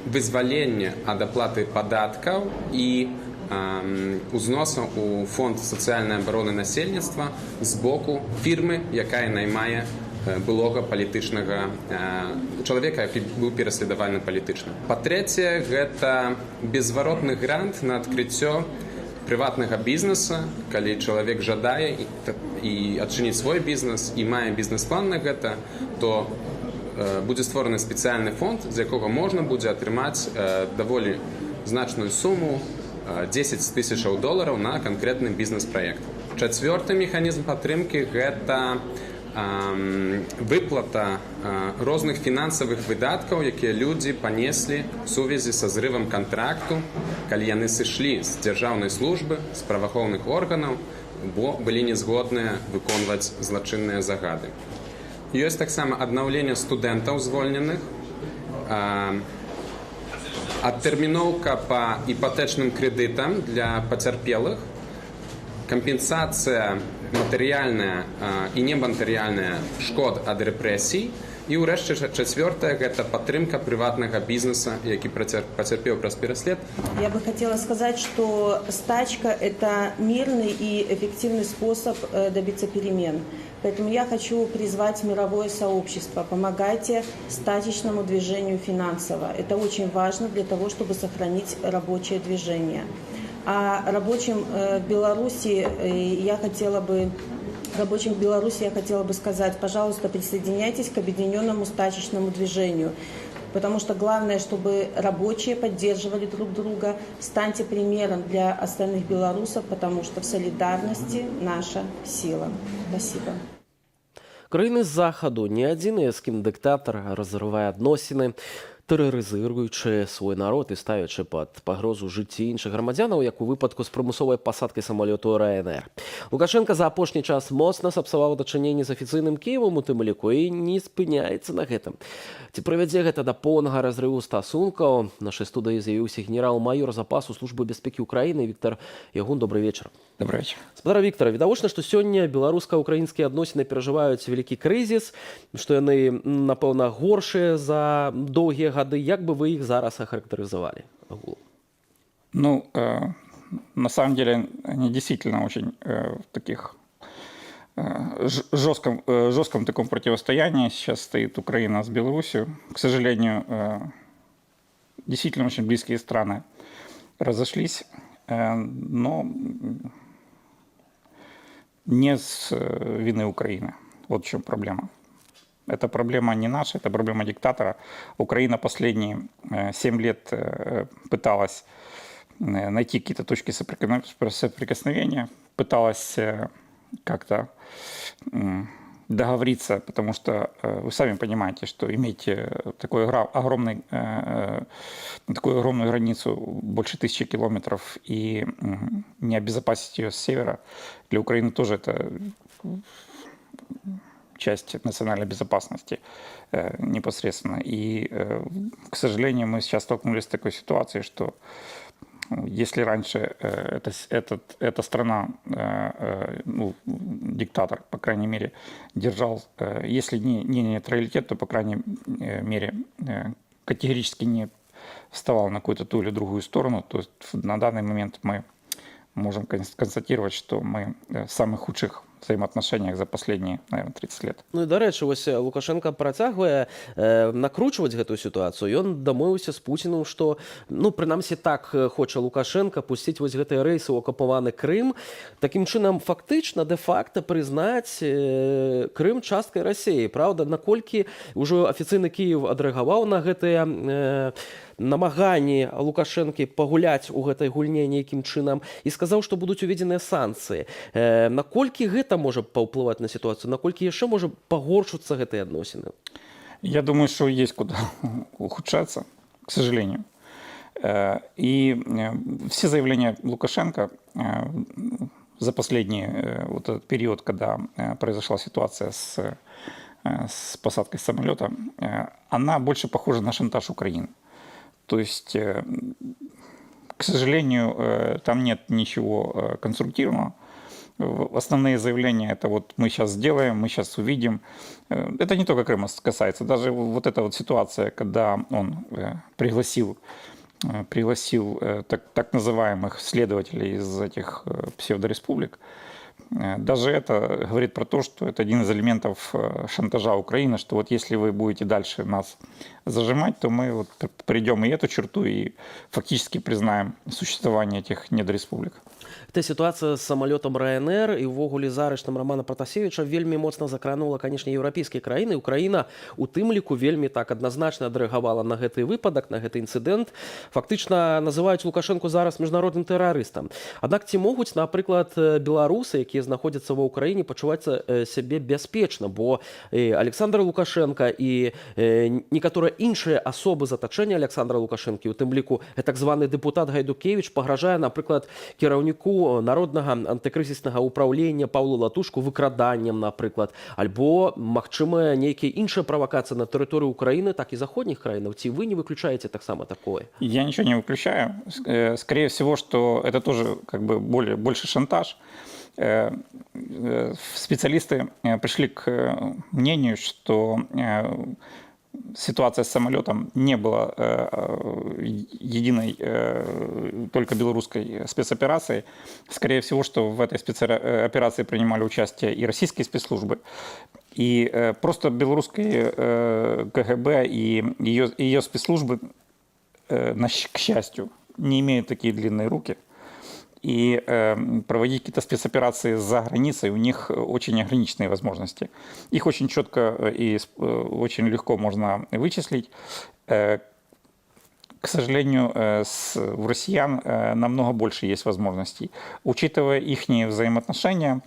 вызваленне ад аплаты падаткаў і узносаў у фонд сацыяльнай абароны насельніцтва з боку фірмы, якая наймае былога палітычнага чалавека, які быў пераследаваны палітычна. Па-трэцяе, гэта беззваротны грант на адкрыццё прыватнага бізнеса, калі чалавек жадае і адчыніць свой бізнес і мае бізнес-план на гэта, то будзе створаны спецыяльны фонд, з якога можна будзе атрымаць даволі значную суму $10 000 на канкрэтны бізнес-праект. Чацвёрты механізм падтрымкі – гэта выплата розных фінансавых выдаткаў, якія людзі панеслі ў сувязі са зрывам кантракту, калі яны сышлі з дзяржаўнай службы, з праваахоўных органаў, бо былі незгодныя выконваць злачынныя загады. Ёсць таксама аднаўленне студэнтаў звольненых, адтэрміноўка па іпатэчным крэдытам для пацярпелых, кампенсацыя матэрыяльная і нематэрыяльная шкод ад рэпрэсій і ўрэшце чацвёртае гэта падтрымка прыватнага бізнеса, які пацярпеў праз пераслед.
Я бы хотела сказать, что стачка – это мирный и эффективный способ добиться перемен. Поэтому я хочу призвать мировое сообщество. Помогайте стачечному движению финансово. Это очень важно для того, чтобы сохранить рабочее движение. А рабочим в Беларуси я хотела бы сказать, пожалуйста, присоединяйтесь к объединенному стачечному движению. Потому что главное, чтобы рабочие поддерживали друг друга. Станьте примером для остальных белорусов, потому что в солидарности наша сила. Спасибо.
Краіны захаду не адзіныя, з кім дыктатар разрывае адносіны, тэрарызуючы свой народ і ставячы пад пагрозу жыцці іншых грамадзянаў, як у выпадку з прымусовай пасадкай самалёту РНР. Лукашенка за апошні час моцна сапсаваў дачыненні з афіцыйным Кіевам, у тым ліку, і не спыняецца на гэтым. Ці прывядзе гэта да поўнага разрыву стасункаў? Нашай студыі з'явіўся генерал-майор запасу службы бяспекі Украіны Віктор Ягун. Добрый вечар.
Добрый вечар.
Спадар Віктор, відавочна, што сёння беларуска-украінскія адносіны перажываюць вялікі крызіс, што яны, напэўна, горшыя за доўгія гады. Як бы вы их зараз охарактеризовали?
Ну, на самом деле, они действительно очень в таких жестком таком противостоянии сейчас стоит Украина с Беларусью. К сожалению, действительно очень близкие страны разошлись, но не с вины Украины. Вот в чем проблема. Это проблема не наша, это проблема диктатора. Украина последние 7 лет пыталась найти какие-то точки соприкосновения, пыталась как-то договориться, потому что вы сами понимаете, что иметь такую огромную границу, больше 1000 километров, и не обезопасить ее с севера, для Украины тоже это часть национальной безопасности непосредственно. И, к сожалению, мы сейчас столкнулись с такой ситуацией, что если раньше эта страна, ну, диктатор, по крайней мере, держал, если не нейтралитет, то, по крайней мере, категорически не вставал на какую-то ту или другую сторону, то на данный момент мы можем констатировать, что мы в самых худших взаимоотношениях за последние, наверное, 30 лет.
Ну і, да рэчы, вось Лукашенко працягвае накручваць гэтую сітуацыю. Ён дамовіўся з Пуцінам, што, ну, прынамсі так хоча Лукашенко пусціць вось гэтыя рэйсы ў акупаваны Крым, такім чынам фактычна, дэ-факта прызнаць Крым часткай Расіі. Праўда, наколькі ўжо афіцыйны Кіев адрэагаваў на гэтыя намаганні Лукашэнкі пагуляць у гэтай гульне нейкім чынам і сказаў, што будуць уведзеныя санкцыі. Наколькі гэта можа паўплываць на ситуацию, наколькі яшчэ можа пагоршыцца гэтыя адносіны?
Я думаю, что есть куда ухудшаться, к сожалению. И все заявления Лукашенко за последний вот этот период, когда произошла ситуация с посадкой самолета, она больше похожа на шантаж Украины. То есть, к сожалению, там нет ничего конструктивного. Основные заявления – это вот мы сейчас сделаем, мы сейчас увидим. Это не только Крыма касается. Даже вот эта вот ситуация, когда он пригласил так называемых следователей из этих псевдореспублик, даже это говорит про то, что это один из элементов шантажа Украины, что вот если вы будете дальше нас зажимать, то мы вот придем и эту черту, и фактически признаем существование этих недореспублик.
Эта ситуация с самолетом Ryanair и увогуле з арыштам Романа Пратасевича вельмі моцна закранула, конечно, еўрапейскія краіны. Украіна у тым ліку вельмі так адназначна адрэагавала на гэты выпадак, на гэты інцыдэнт. Фактычна называюць Лукашэнку зараз міжнародным тэрарыстам. Аднак ці могуць, напрыклад, беларусы, якія знаходзяцца ва ўкраіне, пачувацца сябе бяспечна, бо Александр Лукашенко і некаторыя іншыя асобы з атачэння Александра Лукашэнкі, у тым ліку так званы дэпутат Гайдукевіч, пагражае, напрыклад, кіраўніку народнага антыкрызіснага ўпраўлення Паўлу Латушку выкраданнем, напрыклад, альбо, магчыма, нейкія іншыя правакацыі на тэрыторыі Украіны, так і заходніх краінаў. Ці вы не выключаете таксама такое?
Я ничего не выключаю. Скорее всего, что это тоже как бы больше шантаж. Специалисты пришли к мнению, что ситуация с самолетом не была единой только белорусской спецоперацией. Скорее всего, что в этой спецоперации принимали участие и российские спецслужбы, и просто белорусские КГБ и ее спецслужбы, к счастью, не имеют такие длинные руки. И проводить какие-то спецоперации за границей у них очень ограниченные возможности. Их очень четко и очень легко можно вычислить. К сожалению, у россиян намного больше есть возможностей. Учитывая их взаимоотношения,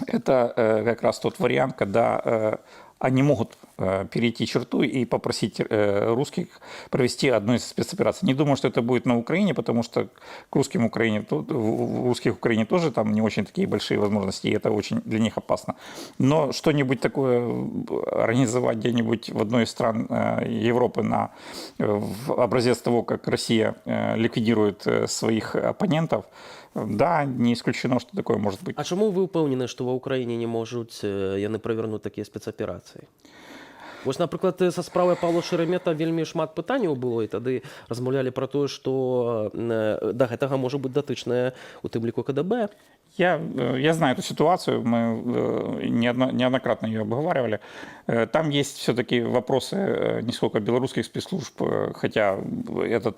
это как раз тот вариант, когда они могут перейти черту и попросить русских провести одну из спецопераций. Не думаю, что это будет на Украине, потому что к русских в Украине тоже там не очень такие большие возможности, и это очень для них опасно. Но что-нибудь такое организовать где-нибудь в одной из стран Европы в образец того, как Россия ликвидирует своих оппонентов, да, не исключено, что такое может быть.
А чому ви впевнені, що в Україні не можуть яны правернуць такія спецаперацыі? Вось, напрыклад, са справай Паўла Шеремета вельмі шмат пытанняў было, і тады размаўлялі пра тое, што да гэтага можа быць датычнае у тым ліку КДБ.
Я знаю эту ситуацию, мы неоднократно ее обговаривали. Там есть все-таки вопросы не сколько белорусских спецслужб, хотя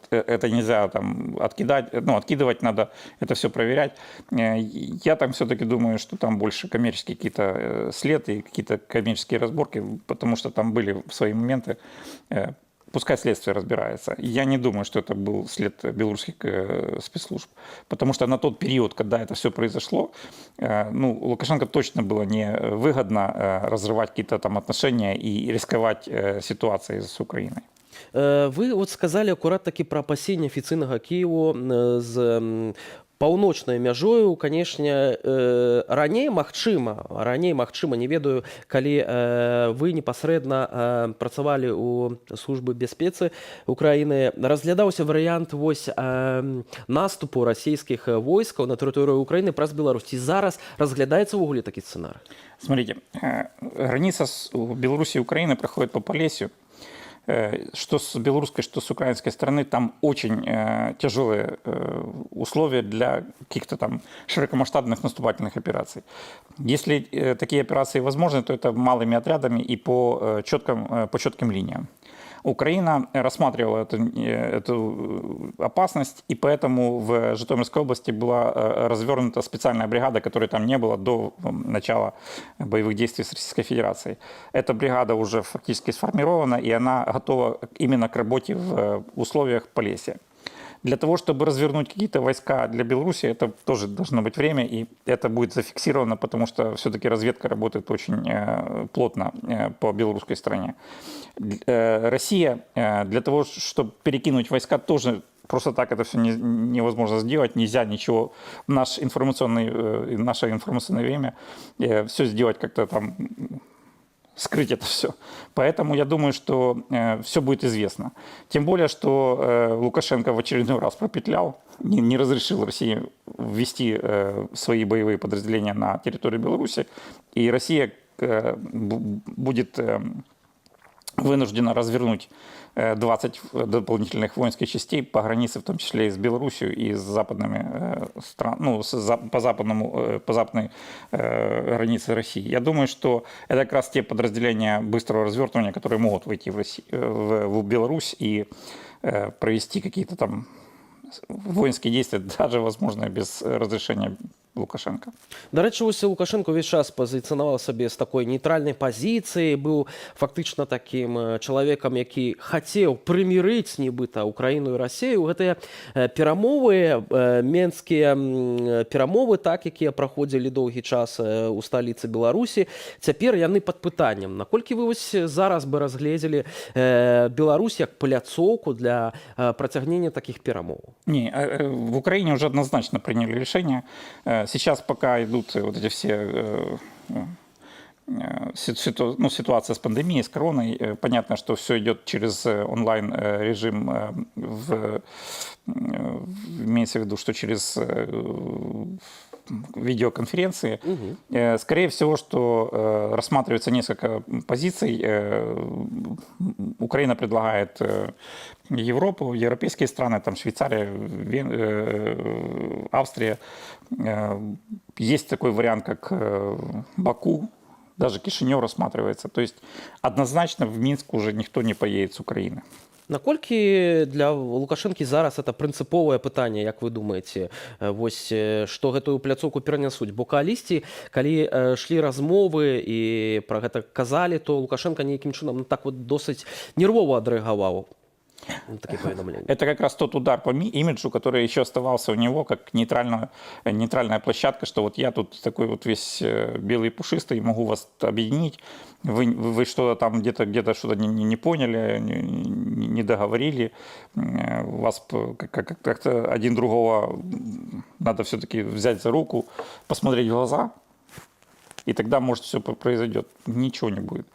это нельзя там откидывать надо, это все проверять. Я там все-таки думаю, что там больше коммерческие какие-то следы и какие-то коммерческие разборки, потому что там были в свои моменты. Пускай следствие разбирается. Я не думаю, что это был след белорусских спецслужб. Потому что на тот период, когда это все произошло, Лукашенко точно было невыгодно разрывать какие-то там отношения и рисковать ситуацией с Украиной.
Вы вот сказали аккурат таки про опасения афіцыйнага Киеву з паўночнай мяжою, канешне, раней магчыма, не ведаю, калі вы непасрэдна працавалі ў службы бяспецы Украіны, разглядаўся варыянт вось наступу расійскіх войскаў на тэрыторыю Украіны праз Беларусь. Ці зараз разглядаецца ўвогуле такі сцэнарый?
Смотрите, граница Беларуси и Украины проходит по Полесью. Что с белорусской, что с украинской стороны, там очень тяжелые условия для каких-то там широкомасштабных наступательных операций. Если такие операции возможны, то это малыми отрядами и по четким линиям. Украина рассматривала эту опасность, и поэтому в Житомирской области была развернута специальная бригада, которой там не было до начала боевых действий с Российской Федерацией. Эта бригада уже фактически сформирована, и она готова именно к работе в условиях Полесья. Для того, чтобы развернуть какие-то войска для Беларуси, это тоже должно быть время, и это будет зафиксировано, потому что все-таки разведка работает очень плотно по белорусской стране. Россия для того, чтобы перекинуть войска, тоже просто так это все невозможно сделать, нельзя ничего в наше информационное время все сделать как-то там, скрыть это все. Поэтому я думаю, что все будет известно. Тем более, что Лукашенко в очередной раз пропетлял, не разрешил России ввести свои боевые подразделения на территорию Беларуси, и Россия будет вынуждена развернуть 20 дополнительных воинских частей по границе, в том числе и с Белоруссией, и с западными странами, по западной границе России. Я думаю, что это как раз те подразделения быстрого развертывания, которые могут войти в Беларусь и провести какие-то там воинские действия, даже, возможно, без разрешения Лукашенко.
До речі, ось Лукашенко весь час позиціонував себе з такої нейтральної позиції, був фактично таким чоловіком, який хотів примирити нібито Україну і Росію. Гэтыя перамовы, менскія перамовы, так, якія праходзілі доўгі час у сталіцы Беларусі, цяпер яны пад пытаннем. Наколькі вы вось зараз бы разгледзелі Беларусь як пляцоўку для працягнення таких перамоваў?
Не, в Украине уже однозначно приняли решение. Сейчас пока идут вот эти все ситуация с пандемией, с короной, понятно, что все идет через онлайн-режим, имеется в виду, что через видеоконференции. Скорее всего, что рассматривается несколько позиций. Украина предлагает Европу, европейские страны, там Швейцария, Австрия. Есть такой вариант, как Баку, даже Кишинев рассматривается. То есть однозначно в Минск уже никто не поедет с Украины.
Наколькі для Лукашэнкі зараз это прынцыповае пытанне, як вы думаеце, вось што гэтую пляцоўку перанясуць? Бо калісьці, калі шлі размовы і пра гэта казалі, то Лукашенко нейкім чынам так вот досыць нервова адрэагаваў.
Это как раз тот удар по имиджу, который еще оставался у него, как нейтральная площадка, что вот я тут такой вот весь белый и пушистый, могу вас объединить. Вы что-то там где-то что-то не поняли, не договорили. Вас как-то один другого надо все-таки взять за руку, посмотреть в глаза, и тогда, может, все произойдет. Ничего не будет.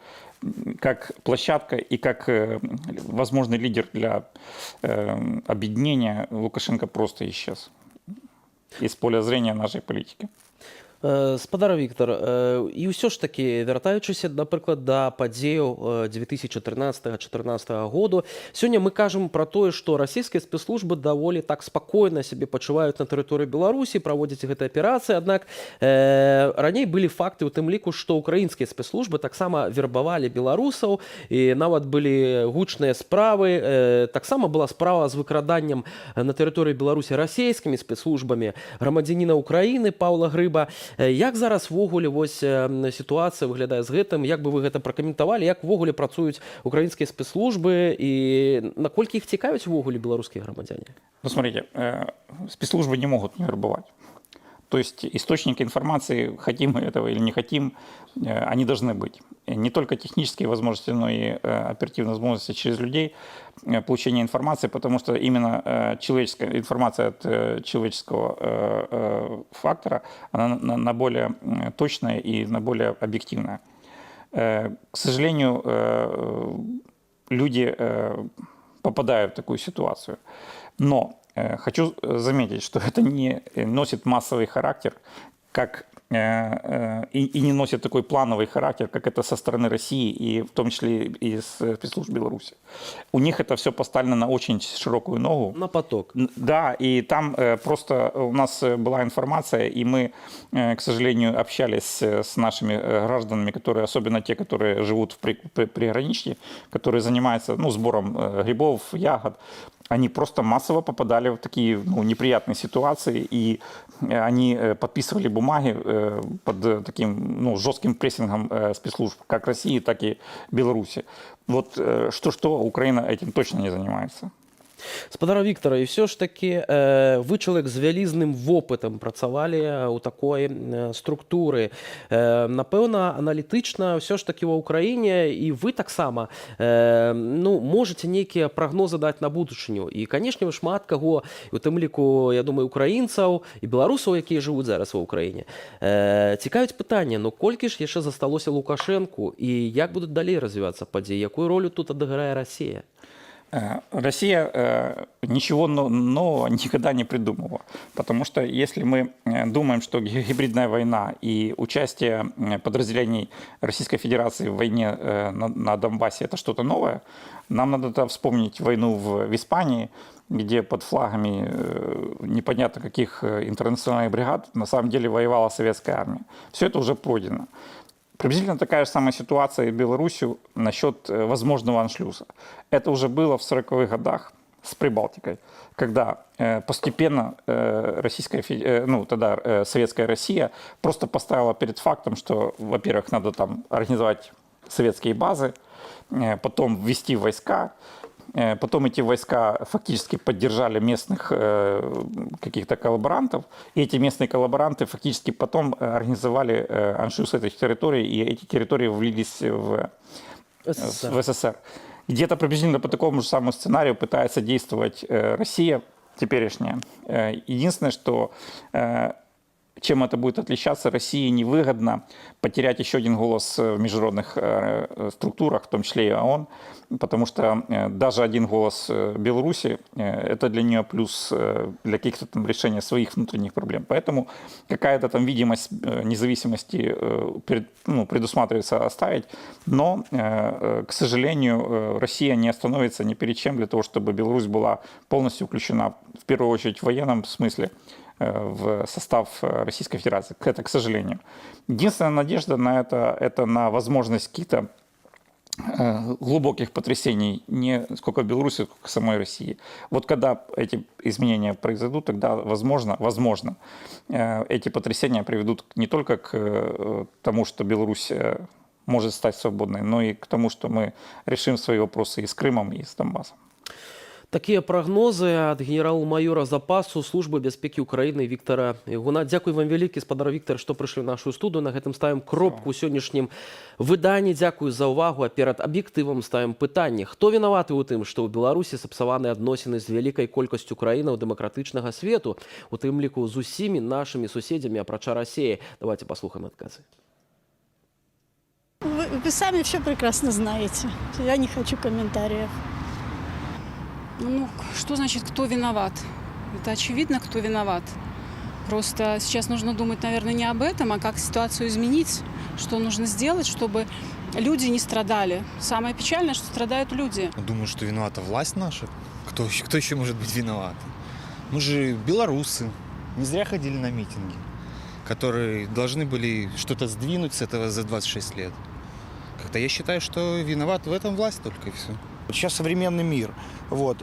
Как площадка и как возможный лидер для объединения Лукашенко просто исчез из поля зрения нашей политики.
Спадар Віктор, і ўсё ж такі, вяртаючыся, напрыклад, да падзеяў 2013-2014 году, сёння мы кажам пра тое, што расійскія спецслужбы даволі так спакойна сябе пачуваюць на тэрыторыі Беларусі, праводзяць гэтыя аперацыі, аднак раней былі факты, у тым ліку, што украінскія спецслужбы таксама вербавалі беларусаў, і нават былі гучныя справы, таксама была справа з выкраданнем на тэрыторыі Беларусі расійскімі спецслужбамі грамадзяніна Украіны Паўла Грыба. Як зараз ввогуле вось сітуацыя выглядае з гэтым, як бы вы гэта пракаментавалі, як ввогуле працуюць украінскія спецслужбы і наколькі іх цікавяць ввогуле беларускія грамадзяне?
Ну, смотрите, спецслужбы не могут не вербовать. То есть источники информации, хотим мы этого или не хотим, они должны быть. Не только технические возможности, но и оперативные возможности через людей получения информации, потому что именно человеческая информация от человеческого фактора, она на более точная и на более объективная. К сожалению, люди попадают в такую ситуацию. Но хочу заметить, что это не носит массовый характер, как и не носит такой плановый характер, как это со стороны России, и в том числе и спецслужб Беларуси. У них это все поставлено на очень широкую ногу.
На поток.
Да, и там просто у нас была информация, и мы, к сожалению, общались с нашими гражданами, которые, особенно те, которые живут в приграничье, которые занимаются сбором грибов, ягод. Они просто массово попадали в такие неприятные ситуации, и они подписывали бумаги под таким жестким прессингом спецслужб, как России, так и Беларуси. Вот что Украина этим точно не занимается.
Спадара Віктора, і все ж таки ви чоловік з вялізным вопытам працавалі ў такой структуры. Напэўна, аналітычна все ж таки ва ўкраіне і вы таксама можаце нейкія прагнозы даць на будучыню. І, канешне, шмат каго, у тым ліку, я думаю, украінцаў і беларусаў, якія жывуць зараз ва ўкраіне, цікавіць пытанне, колькі ж яшчэ засталося Лукашэнку і як будуць далей развівацца падзеі, якую ролю тут адыграе Расія?
Россия ничего нового никогда не придумывала, потому что если мы думаем, что гибридная война и участие подразделений Российской Федерации в войне на Донбассе – это что-то новое, нам надо вспомнить войну в Испании, где под флагами непонятно каких интернациональных бригад на самом деле воевала советская армия. Все это уже пройдено. Приблизительно такая же самая ситуация и в Беларуси насчет возможного аншлюза. Это уже было в 40-х годах с Прибалтикой, когда постепенно советская Россия просто поставила перед фактом, что, во-первых, надо там организовать советские базы, потом ввести войска, потом эти войска фактически поддержали местных каких-то коллаборантов, и эти местные коллаборанты фактически потом организовали аншлюз этих территорий, и эти территории влились в СССР. Где-то приблизительно по такому же самому сценарию пытается действовать Россия теперешняя. Единственное, что чем это будет отличаться, России невыгодно потерять еще один голос в международных структурах, в том числе и ООН, потому что даже один голос Беларуси – это для нее плюс для каких-то там решения своих внутренних проблем. Поэтому какая-то там видимость независимости предусматривается оставить, но, к сожалению, Россия не остановится ни перед чем для того, чтобы Беларусь была полностью включена, в первую очередь в военном смысле, в состав Российской Федерации. Это, к сожалению. Единственная надежда на это на возможность каких-то глубоких потрясений не сколько в Беларуси, сколько в самой России. Вот когда эти изменения произойдут, тогда возможно, эти потрясения приведут не только к тому, что Беларусь может стать свободной, но и к тому, что мы решим свои вопросы и с Крымом, и с Донбассом.
Такія прагнозы ад генерал-майора запасу службы бяспекі ўкраіны Віктара Ігуна. Дзякуй вам вялікі, спадар Віктар, што прыйшлі ў нашу студыю. На гэтым ставім кропку ў сённяшнім выданні. Дзякую за ўвагу. А перад аб'ектывам ставім пытанне. Хто вінаваты ў тым, што ў Беларусі сапсаваныя адносіны з вялікай колькасцю краінаў дэмакратычнага свету, у тым ліку з усімі нашымі суседзямі, апрача Расіі? Давайте паслухаем адказы.
Вы сами все прекрасно знаете. Я не хочу комментариев.
Что значит, кто виноват? Это очевидно, кто виноват. Просто сейчас нужно думать, наверное, не об этом, а как ситуацию изменить, что нужно сделать, чтобы люди не страдали. Самое печальное, что страдают люди.
Думаю, что виновата власть наша. Кто еще может быть виноват? Мы же белорусы, не зря ходили на митинги, которые должны были что-то сдвинуть с этого за 26 лет. Как-то я считаю, что виноват в этом власть только и все.
Сейчас современный мир.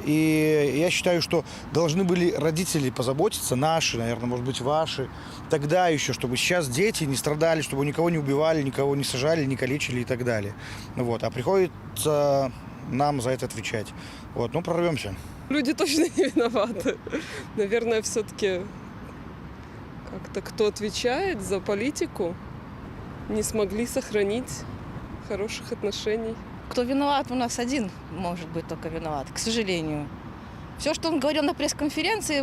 И я считаю, что должны были родители позаботиться, наши, наверное, может быть, ваши, тогда еще, чтобы сейчас дети не страдали, чтобы никого не убивали, никого не сажали, не калечили и так далее. А приходится нам за это отвечать. Прорвемся.
Люди точно не виноваты. Наверное, все-таки как-то кто отвечает за политику, не смогли сохранить хороших отношений.
Кто виноват, у нас один может быть только виноват, к сожалению. Все, что он говорил на пресс-конференции,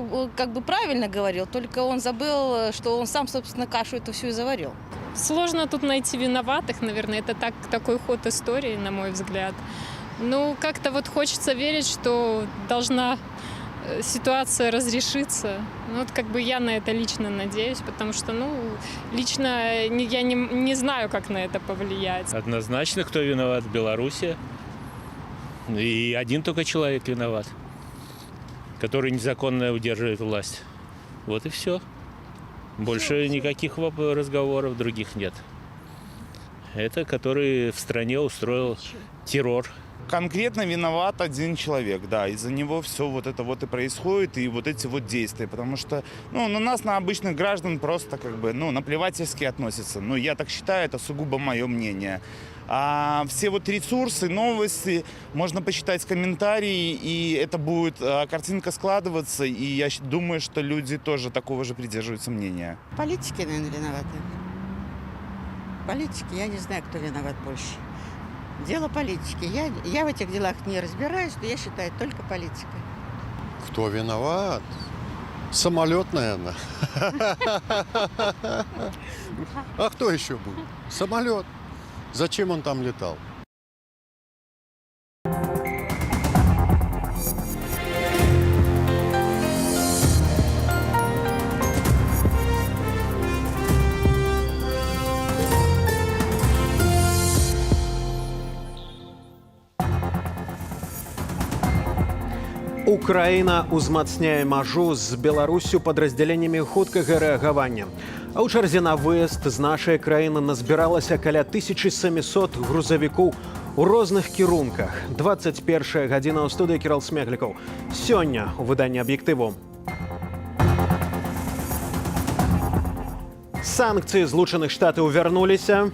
правильно говорил, только он забыл, что он сам, собственно, кашу эту всю и заварил.
Сложно тут найти виноватых, наверное, это такой ход истории, на мой взгляд. Как-то хочется верить, что должна ситуация разрешится. Я на это лично надеюсь, потому что, лично я не знаю, как на это повлиять.
Однозначно, кто виноват? Белоруссия. И один только человек виноват, который незаконно удерживает власть. Вот и все. Больше никаких разговоров других нет. Это который в стране устроил террор
конкретно виноват один человек, да, из-за него все вот это вот и происходит, и вот эти вот действия, потому что, ну, на нас, на обычных граждан просто как бы, ну, наплевательски относятся, ну, я так считаю, это сугубо мое мнение. А все вот ресурсы, новости, можно почитать комментарии, и это будет картинка складываться, и я думаю, что люди тоже такого же придерживаются мнения.
Политики, наверное, виноваты. Политики, я не знаю, кто виноват больше. Дело политики. Я в этих делах не разбираюсь, но я считаю, только политика.
Кто виноват? Самолет, наверное. А кто еще будет? Самолет. Зачем он там летал?
Украіна ўзмацняе мажу з Беларусю падраздзяленнямі хуткага рэагавання. А ў чарзе на выезд з нашай краіны назбіралася каля 1700 грузавікоў у розных кірунках. 21 гадзіна ў студыі Кірал Смеглікаў. Сёння у выданні «Аб'ектыву». Санкцыі Злучаных Штатаў вярнуліся.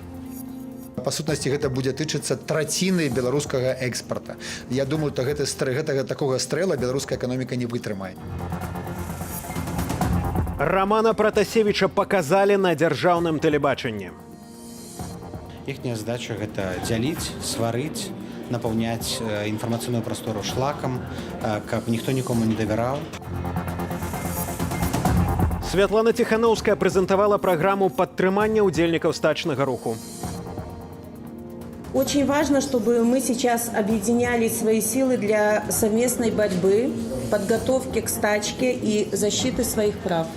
Па сутнасці гэта будзе тычыцца траціны беларускага экспарта. Я думаю, то гэтага такога стрэла беларуская эканоміка не вытрымае.
Романа Пратасевіча паказалі на дзяржаўным тэлебачанні.
Іхняя задача гэта дзяліць, сварыць, напаўняць інфармацыйную прастору шлакам, каб ніхто нікому не давяраў.
Святлана Тихановская прэзентавала праграму падтрымання ўдзельнікаў стачнага руху.
Очень важно, чтобы мы сейчас объединяли свои силы для совместной борьбы, подготовки к стачке и защиты своих прав.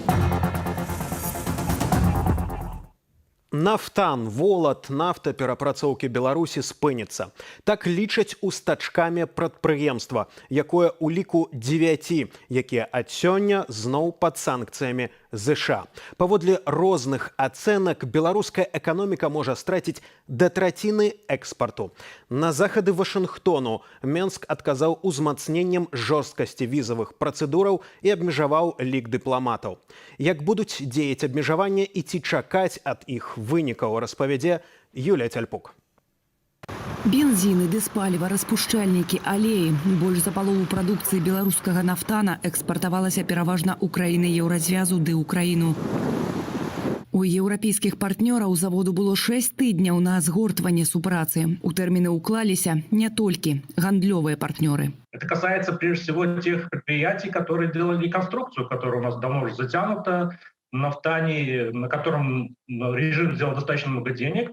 Нафтан, волат, нафтаперапрацоўкі Беларусі спыніцца. Так лічаць у стачкамі прадпрыемства, якое ў ліку 9, якія ад сёння зноў пад санкцыямі ЗША. Паводле розных ацэнак беларуская эканоміка можа страціць да траціны экспарту. На захады Вашынгтону Менск адказаў узмацненнем жорсткасці візавых працэдураў і абмежаваў лік дыпламатаў. Як будуць дзеяць абмежаванне і ці чакаць ад іх вынікаў, распавядзе Юлія Цяльпук.
Бензины, дызпаліва, распушчальнікі, алеі. Больш за палову прадукцыі беларускага нафтана экспартавалася пераважна ў краіны Еўразвязу ды Украіну. У еўрапейскіх партнёраў заводу было 6 тыдняў на згортванне супрацы. У тэрміны ўклаліся не толькі гандлёвыя партнёры.
Это касается прежде всего тех предприятий, которые делали конструкцию, которая у нас давно уже затянута, нафтане, на котором режим сделал достаточно много денег.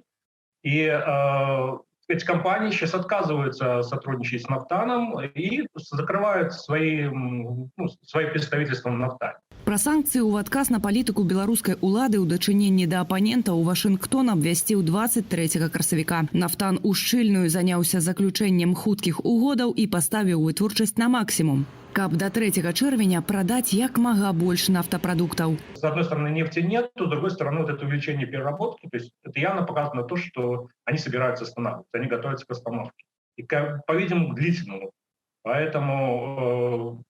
И эти компании сейчас отказываются сотрудничать с нафтаном и закрывают свои представительства на нафтане.
Пра санкцыі ў адказ на палітыку беларускай улады ў дачыненні да апанентаў Вашынгтон абвясціў 23 красавіка. Нафтан ушчыльную заняўся заключэннем хуткіх угодаў і паставіў вытворчасць на максімум, каб до 3 чэрвеня продать як мага больше нафтопродуктов.
С одной стороны, нефти нет, с другой стороны, вот это увеличение переработки, то есть это явно показано то, что они собираются останавливаться, они готовятся к остановке. И, по-видимому, к длительному. Поэтому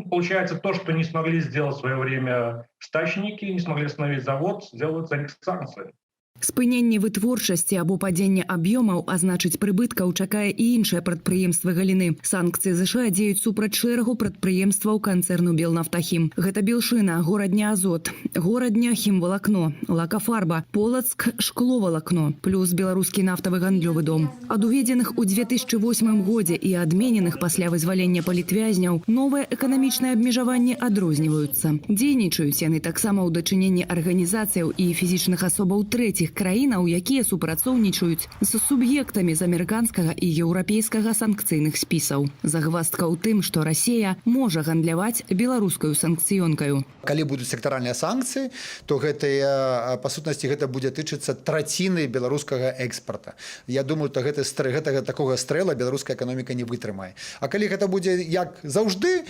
получается то, что не смогли сделать в свое время стачники, не смогли остановить завод, сделают за них санкции.
Спыненне вытворчасці або падзенне аб'ёмаў, а значыць прыбыткаў, чакае і іншыя прадпрыемствы галіны. Санкцыі ЗША дзеюць супраць шэрагу прадпрыемстваў канцэрну Белнафтахім. Гэта Белшына, горадня Азот, горадня Хімвалакно, Лакафарба, Полацк, Шкловалакно, плюс беларускі нафтавы гандлёвы дом. Ад уведзеных у 2008 годзе і адмененых пасля вызвалення палітвязняў новыя эканамічныя абмежаванні адрозніваюцца. Дзейнічаюць яны таксама ў дачыненні арганізацыяў і фізічных асобаў трэціх краінаў, якія супрацоўнічаюць з суб'ектамі з амерыканскага і еўрапейскага санкцыйных спісаў. Загваздка ў тым, што Расія можа гандляваць беларускаю санкцыёнкаю.
Калі будуць сектаральныя санкцыі, то па сутнасці гэта будзе тычыцца траціны беларускага экспарта. Я думаю, то гэтага такога стрэла беларуская эканоміка не вытрымае. А калі гэта будзе як заўжды,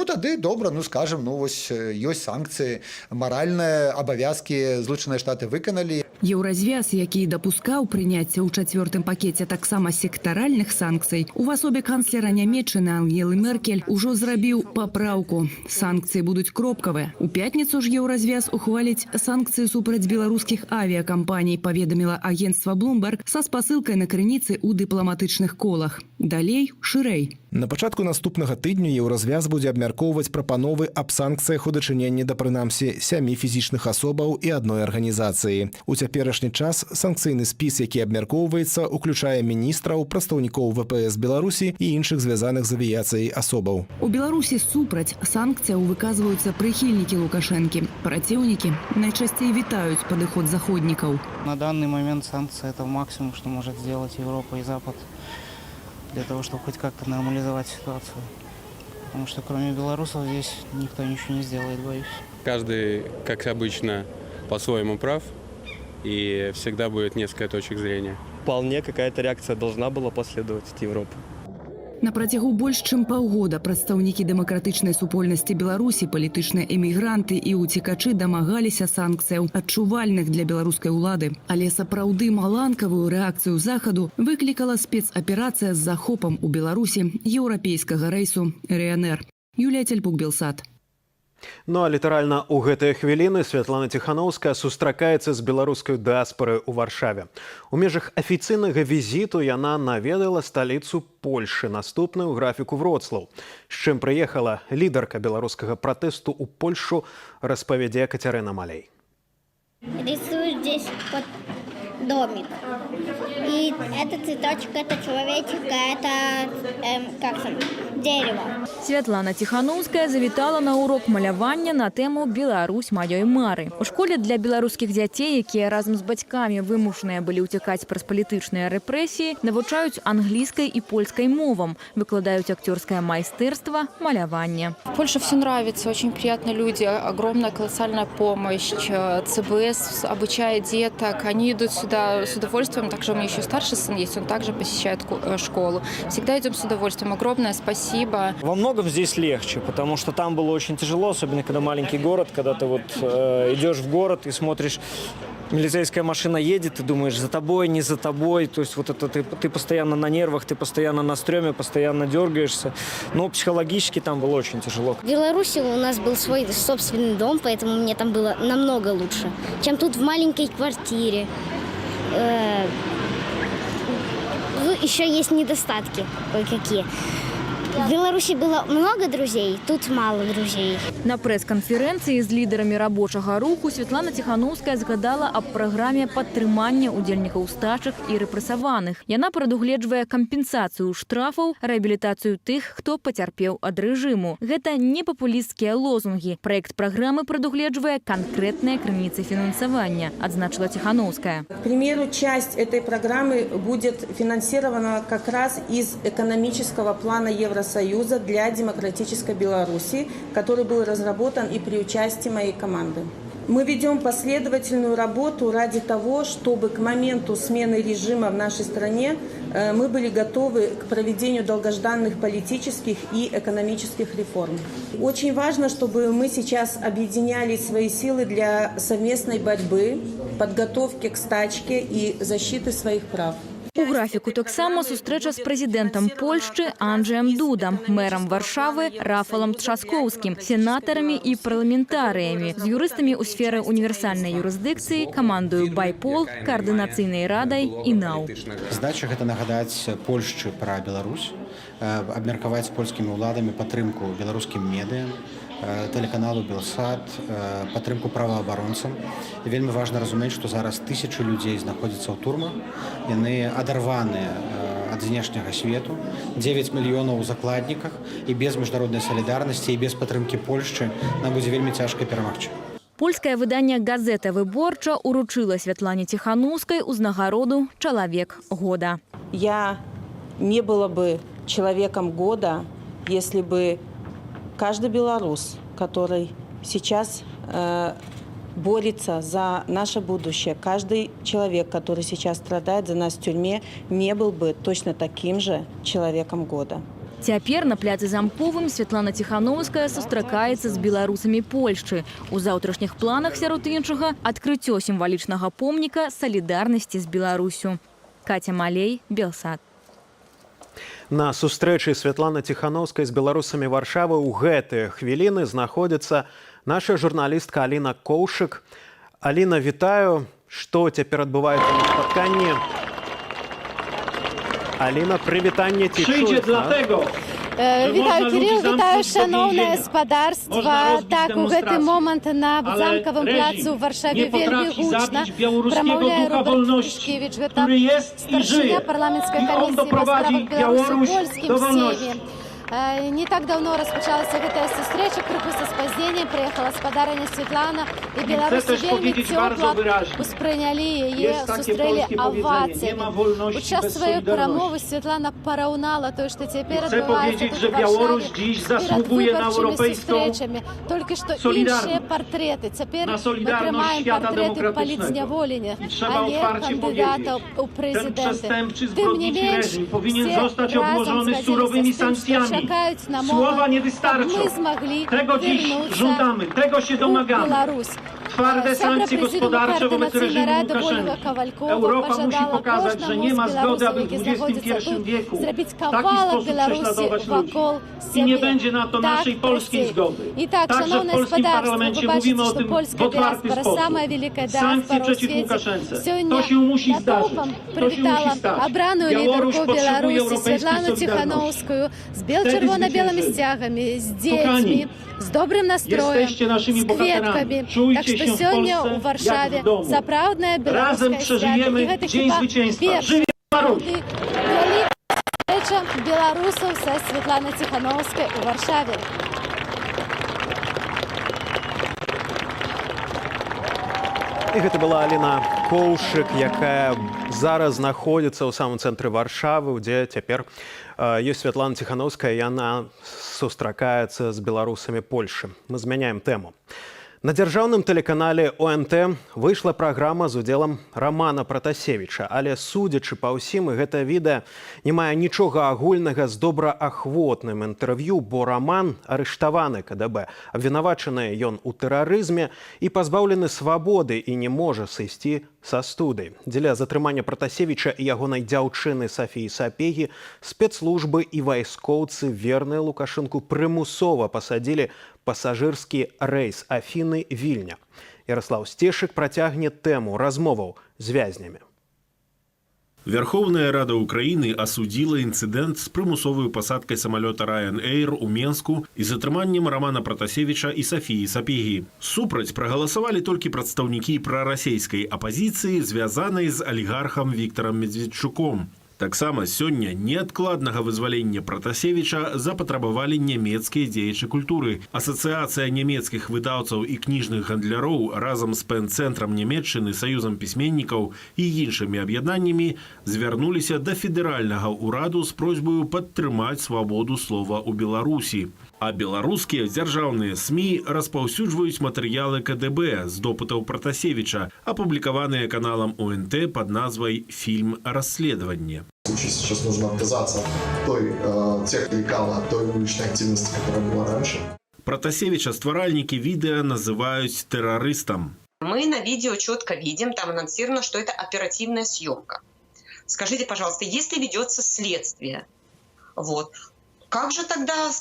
тады добра, скажам, ёсць санкцыі, маральныя абавязкі Злучаныя Штаты выканалі.
Еўразвяз, які дапускаў прыняцце ў 4-м пакеце таксама сектаральных санкцый, у асобе канцлера Нямецчыны Ангелы Меркель ужо зрабіў папраўку. Санкцыі будуць кропкавыя. У пятніцу ж Еўразвяз ухваліць санкцыі супраць беларускіх авіякампаній, паведаміла агенцтва Bloomberg са спасылкай на крыніцы ў дыпламатычных колах. Далей шырэй.
На пачатку наступнага тыдню Еўразвяз будзе абмяркоўваць прапановы аб санкцыях у дачыненні да прынамсі 7 фізічных асобаў і адной арганізацыі. У цяперашні час санкцыйны спіс, які абмяркоўваецца, уключае міністраў, прадстаўнікоў ВПС Беларусі і іншых звязаных з авіяцыяй асобаў.
У Беларусі супраць санкцыяў выказваюцца прыхільнікі Лукашэнкі. Праціўнікі найчасцей вітаюць падыход заходнікаў.
На данный момент санкции – это максимум, что может сделать Европа и Запад для того, чтобы хоть как-то нормализовать ситуацию. Потому что кроме белорусов здесь никто ничего не сделает, боюсь.
Каждый, как обычно, по-своему прав, и всегда будет несколько точек зрения.
Вполне какая-то реакция должна была последовать от Европы.
На працягу больш чым паўгода прадстаўнікі дэмакратычнай супольнасці Беларусі, палітычныя эмігранты і уцекачы дамагаліся санкцыяў, адчувальных для беларускай улады. Але сапраўды маланкавую рэакцыю захаду выклікала спецаперацыя з захопам у Беларусі еўрапейскага рэйсу Ryanair. Юлія Цельпук, Белсат.
Ну а літаральна ў гэтыя хвіліны Святлана Ціханаўская сустракаецца з беларускай дыаспорай у Варшаве. У межах афіцыйнага візіту яна наведала сталіцу Польшы, наступную графіку Вроцлаў. З чым прыехала лідарка беларускага пратэсту ў Польшу, распавядзе Кацярына Малей.
Рисую здесь вот домик. И этот цветочек, это человечек, это дерево.
Святлана Ціханаўская завітала на урок малявання на тему «Беларусь маёй мары». У школе для беларускіх дзяцей, якія разам з бацькамі вымушаныя былі ўцякаць праз палітычныя рэпрэсіі, навучаюць англійскай і польскай мовам, выкладаюць акцёрскае майстэрства, маляванне.
В Польше все нравится, очень приятные люди, огромная колоссальная помощь. ЦБС обучает деток, они идут сюда с удовольствием. Также у меня еще старший сын есть, он также посещает школу. Всегда идем с удовольствием. Огромное спасибо.
Во многом здесь легче, потому что там было очень тяжело, особенно когда маленький город, когда ты вот идешь в город и смотришь, милицейская машина едет, ты думаешь, за тобой, не за тобой. То есть вот это ты постоянно на нервах, ты постоянно на стреме, постоянно дергаешься. Но психологически там было очень тяжело.
В Беларуси у нас был свой собственный дом, поэтому мне там было намного лучше, чем тут в маленькой квартире. Еще есть недостатки кое-какие. В Беларуси было много друзей, тут мало друзей.
На прэс-канферэнцыі з лідарамі рабочага руху Святлана Ціханаўская згадала аб праграме падтрымання удзельнікаў стачак і рэпрэсаваных. Яна прадугледжвае кампенсацыю штрафаў, рэабілітацыю тых, хто пацярпеў ад рэжыму. Гэта не папулісцкія лозунгі. Праект праграмы прадугледжвае канкрэтныя крыніцы фінансавання, адзначыла Ціханаўская.
К примеру, часть этой программы будет финансирована как раз из экономического плана Евросоюза для демократической Беларуси, который был разработан и при участии моей команды. Мы ведем последовательную работу ради того, чтобы к моменту смены режима в нашей стране мы были готовы к проведению долгожданных политических и экономических реформ. Очень важно, чтобы мы сейчас объединяли свои силы для совместной борьбы, подготовки к стачке и защиты своих прав.
У графіку таксама сустрэча з прэзідэнтам Польшчы Анджэем Дудам, мэрам Варшавы Рафалам Трzaskowskim, сенатарамі і парламентарыямі, з юрыстамі ў сферы універсальнай юрысдыкцыі, камандою Байпол, каардынацыйнай радай і НАУ.
Задача гэта нагадаць Польшчы пра Беларусь, абмеркаваць з польскімі ўладамі падтрымку беларускім медыа, телеканалу Белсат, падтрымку праваабаронцам. І вельмі важна разумець, што зараз тысячы людзей знаходзяцца ў турмах. Яны адарваныя ад знешняга свету, 9 мільёнаў у закладніках, і без міжнароднай салідарнасці і без падтрымкі Польшчы нам будзе вельмі цяжка перамагчы.
Польскае выданне «Газета Выборча» уручыла Святлане Ціханаўскай узнагароду «Чалавек года».
Я не была бы человеком года, если бы каждый белорус, который сейчас борется за наше будущее, каждый человек, который сейчас страдает за нас в тюрьме, не был бы точно таким же человеком года.
Цяпер на пляцы Замковым Святлана Ціхановская сустракаецца з беларусамі Польшчы. У заўтрашніх планах, сярод іншага, адкрыццё сімвалічнага помніка салідарнасці з Беларусю. Катя Малей, Белсад.
На сустрэчы Святланы Ціхановскай з беларусамі Варшавы ў гэтыя хвіліны знаходзіцца наша журналістка Аліна Коўшык. Аліна, вітаю. Што цяпер адбываецца на спатканні? Аліна, прывітанне, ці чуюць нас?
Вітаю, Кирилл, вітаю, шановне господарство. Так, у гэты момант на Замкавым пляцу ў Варшаве вельмі гучна прамаўляе Роберт Тышкевіч. Гэта старшыня парламенцкай камісіі па справах Беларусі ў польскім сейме. Не так давно распачалася гэтая сустрэча, крыху са спазненнем прыехала спадарыня Светлана, і беларусы вельмі цёпла успрынялі яе, сустрэлі авацыямі. У час сваёй прамовы Светлана параўнала тое, што цяпер адбываецца тут у Варшаве перад выбарчымі сустрэчамі. Толькі што іншыя партрэты. Цяпер мы прымаем партрэты палітзняволення, а не кандыдатаў у прэзідэнты. Тым не менш, все разам згадзіліся з тым, што czekając na
Słowa nie
my
wystarczą.
zmogli
Tego dziś żądamy, tego się domagamy. Twarde sankcje gospodarcze wobec reżimu Łukaszenki. Europa musi pokazać, że nie ma zgody, aby w XXI wieku w taki sposób prześladować ludzi. I nie będzie na to naszej polskiej zgody. Także w polskim parlamencie mówimy o tym w otwarty sposób. Sankcje przeciw Łukaszence. To się musi zdarzyć. To się musi stać. Białoruś potrzebuje europejskiej solidarności.
z czerwono-białymi stягами, z dziećmi, z dobrym nastrojem, z kwiatkami. Tak że сегодня у Warszawie zaprawdne
Razem przeżyjemy Dzień Zwycięstwa. Żyje Białoruś!
Встреча белорусов со Светланой Тихановской у Варшаве.
І гэта была Аліна Коўшык, якая зараз знаходзіцца ў самым цэнтры Варшавы, дзе цяпер ёсць Святлана Ціхановская, яна сустракаецца з беларусамі Польшы. Мы змяняем тэму. На дзяржаўным тэлеканале ОНТ выйшла праграма з удзелам Рамана Пратасевіча, але судзячы па ўсім, і гэта відэа не мае нічога агульнага з добраахвотным інтэрв'ю, бо Раман арыштаваны КДБ, абвінавачаны ён у тэрарызме і пазбаўлены свабоды і не можа сысці са студыі. Дзеля затрымання Пратасевіча і ягонай дзяўчыны Сафіі Сапегі спецслужбы і вайскоўцы верныя Лукашэнку прымусова пасадзілі пасажырскі рэйс Афіны-Вільня. Ярослав Стешык працягне тэму размоваў з вязнямі.
Верховная Рада Украины осудила инцидент с примусовой посадкой самолета Ryanair у Менску и затрыманнем Романа Пратасевича и Софии Сапеги. Супраць проголосовали только представники пророссийской оппозиции, связанной с олигархом Виктором Медведчуком. Таксама сёння неадкладнага вызвалення Пратасевіча запатрабавалі нямецкія дзеячы культуры. Асацыяцыя нямецкіх выдаўцаў і кніжных гандляроў разам з Пэн-цэнтрам Нямецчыны, Саюзам пісьменнікаў і іншымі аб'яднаннямі звярнуліся да федэральнага ўраду з просьбаю падтрымаць свабоду слова ў Беларусі. А беларускія дзяржаўныя СМІ распаўсюджваюць матэрыялы КДБ з допытаў Пратасевіча, апублікаваныя каналам ОНТ под назвай «Фильм расследования».
Сейчас нужно отказаться от той телеканала, от той уличной активности, которая была раньше.
Пратасевича стваральники видео называют террористом.
Мы на видео четко видим, там анонсировано, что это оперативная съемка. Скажите, пожалуйста, если ведется следствие, как же тогда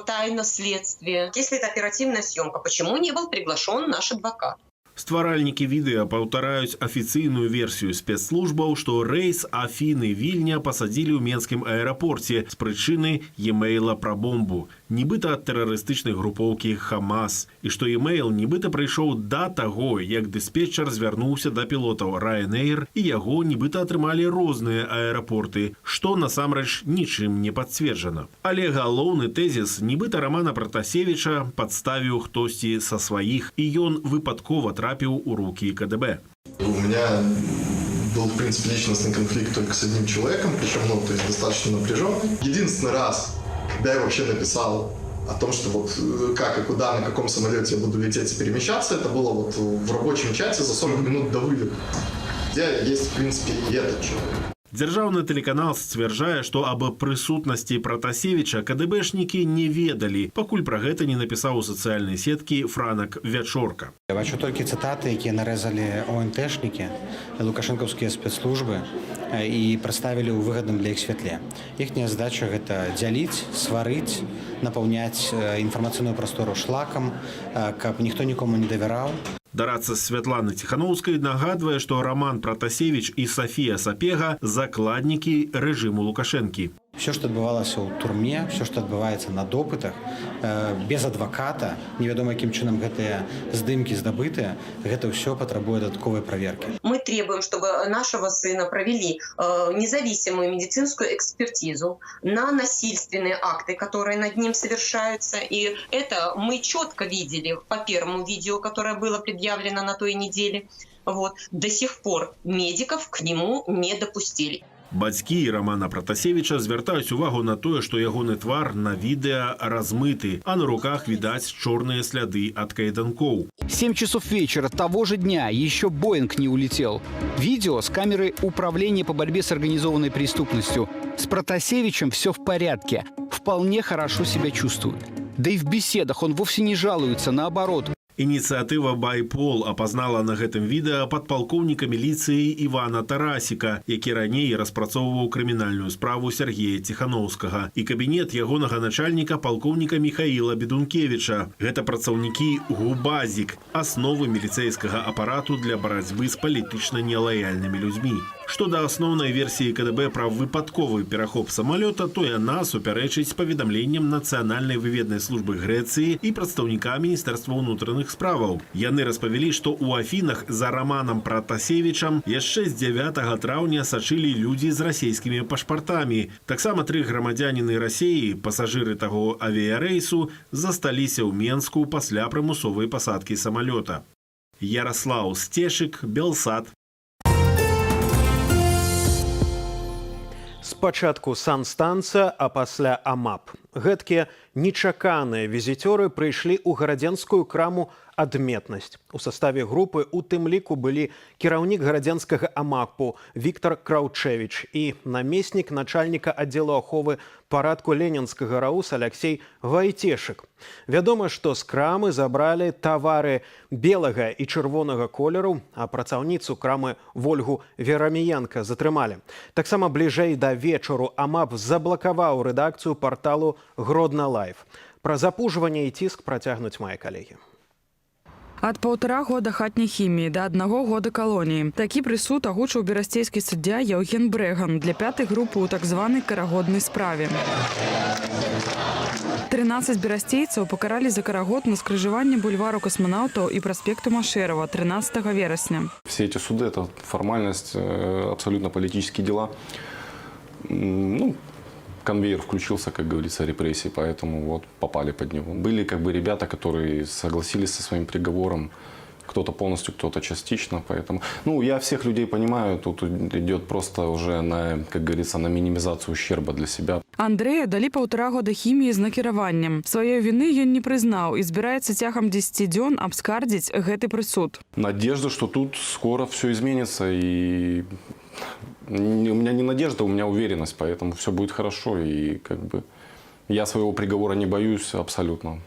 тайна следствия? Если это оперативная съемка, почему не был приглашен наш адвокат?
Стваральники видео паўтараюць афіцыйную версію спецслужбаў, што рэйс Афіны-Вільня пасадзілі ў Менскім аэрапорце з прычыны e-мэйла пра бомбу, нібыта ад тэрарыстычнай групоўкі Хамас, і што e-мэйл нібыта прыйшоў да таго, як дыспетчар звярнуўся да пілотаў Ryanair і яго нібыта атрымалі розныя аэрапорты, што насамрэч нічым не пацверджана. Але галоўны тэзіс нібыта Рамана Пратасевіча падставіў хтосьці са сваіх, і ён выпадкова трапіў у руки КДБ.
У меня был, в принципе, личностный конфликт только с одним человеком, причем, то есть достаточно напряженный. Единственный раз, когда я вообще написал о том, что как и куда, на каком самолете я буду лететь и перемещаться, это было в рабочем чате за 40 минут до вылета, где есть, в принципе, и этот человек.
Дзяржаўны тэлеканал сцвярджае, што аб прысутнасці Пратасевіча КДБшнікі не ведалі, пакуль пра гэта не напісаў у сацыяльнай сеткі Франак Вячорка.
Я бачу толькі цытаты, якія нарэзалі ОНТшнікі, лукашэнкаўскія спецслужбы і прадставілі ў выгадным для іх святле. Іхняя задача – гэта дзяліць, сварыць, напаўняць інфармацыйную прастору шлакам, каб ніхто нікому не давяраў.
Дарацца Святланы Ціханаўскай нагадвае, што Роман Пратасевіч і Сафія Сапега – закладнікі рэжыму Лукашэнкі.
Все, што адбывалася ў турме, все, што адбываецца на допытах, без адваката, невядома якім чынам гэтыя здымкі здабытыя, гэта ўсё патрабуе дадатковай праверкі.
Мы требуем, чтобы нашего сына провели независимую медицинскую экспертизу на насильственные акты, которые над ним совершаются. И это мы четко видели по первому видео, которое было предъявлено на той неделе. Вот. До сих пор медиков к нему не допустили.
Бацькі Романа Пратасевіча звяртаюць увагу на тое, што ягоны твар на відэа размыты, а на руках відаць чорныя сляды ад кайданкоў.
7 часов вечера того же дня еще Боинг не улетел. Видео с камеры управления по борьбе с организованной преступностью. С Протасевичем все в порядке. Вполне хорошо себя чувствует. Да и в беседах он вовсе не жалуется, наоборот.
Ініцыятыва «Байпол» апазнала на гэтым відэа падпалкоўніка міліцыі Івана Тарасіка, які раней распрацоўваў крымінальную справу Сергея Ціханаўскага, і кабінет ягонага начальніка палкоўніка Міхаіла Бедункевіча. Гэта працаўнікі ГУБАЗік, асновы міліцэйскага апарату для барацьбы з палітычна нелаяльнымі людзьмі. Што да асноўнай версіі КДБ пра выпадковы перахоп самалёта, то яна супярэчыць паведамленням Нацыянальнай выведнай службы Грэцыі і прадстаўніка Міністэрства ўнутраных справаў. Яны распавялі, што ў Афінах за Романам Пратасевічам яшчэ з 9 траўня сачылі людзі з расійскімі пашпартамі. Таксама 3 грамадзяніны Расіі, пасажыры таго авіярэйсу, засталіся ў Менску пасля прымусовай пасадкі самалёта. Ярослаў Сцешык, Белсат.
Спачатку санстанцыя, а пасля АМАП. Гэткія нечаканыя візітёры прыйшлі ў гарадзенскую краму «Адметнасць». У саставе групы у тым ліку былі кіраўнік гарадзенскага АМАПу Віктор Краўчэвіч і намеснік начальніка аддзелу аховы парадку ленінскага РАУС Аляксей Вайцешык. Вядома, што з крамы забралі тавары белага і чырвонага колеру, а працаўніцу крамы Вольгу Вераміенка затрымалі. Таксама бліжэй да вечару АМАП заблакаваў рэдакцыю парталу «Гродна Лайв». Пра запужванне і ціск працягнуць мае калегі.
Ад 1,5 года хатняй хіміі да 1 года калоніі. Такі прысуд агучыў берасцейскі суддзя Яўген Брэган для 5-й групы ў так званай карагоднай справе. 13 берасцейцаў пакаралі за карагод на скрыжаванні бульвару Касманаўтаў і праспекту Машэрава 13 верасня.
Все эти суды – это формальность, абсолютно политические дела. Конвейер включился, как говорится, репрессий, поэтому вот попали под него. Были ребята, которые согласились со своим приговором, кто-то полностью, кто-то частично, поэтому... я всех людей понимаю, тут идет просто уже на, как говорится, на минимизацию ущерба для себя.
Андрэя далі 1,5 года хіміі з накіраваннем. Сваёй віны ён не прызнаў і збіраецца цягам 10 дзён абскардзіць гэты прысуд.
Надежда, что тут скоро все изменится, и... У меня не надежда, у меня уверенность, поэтому все будет хорошо. И я своего приговора не боюсь абсолютно,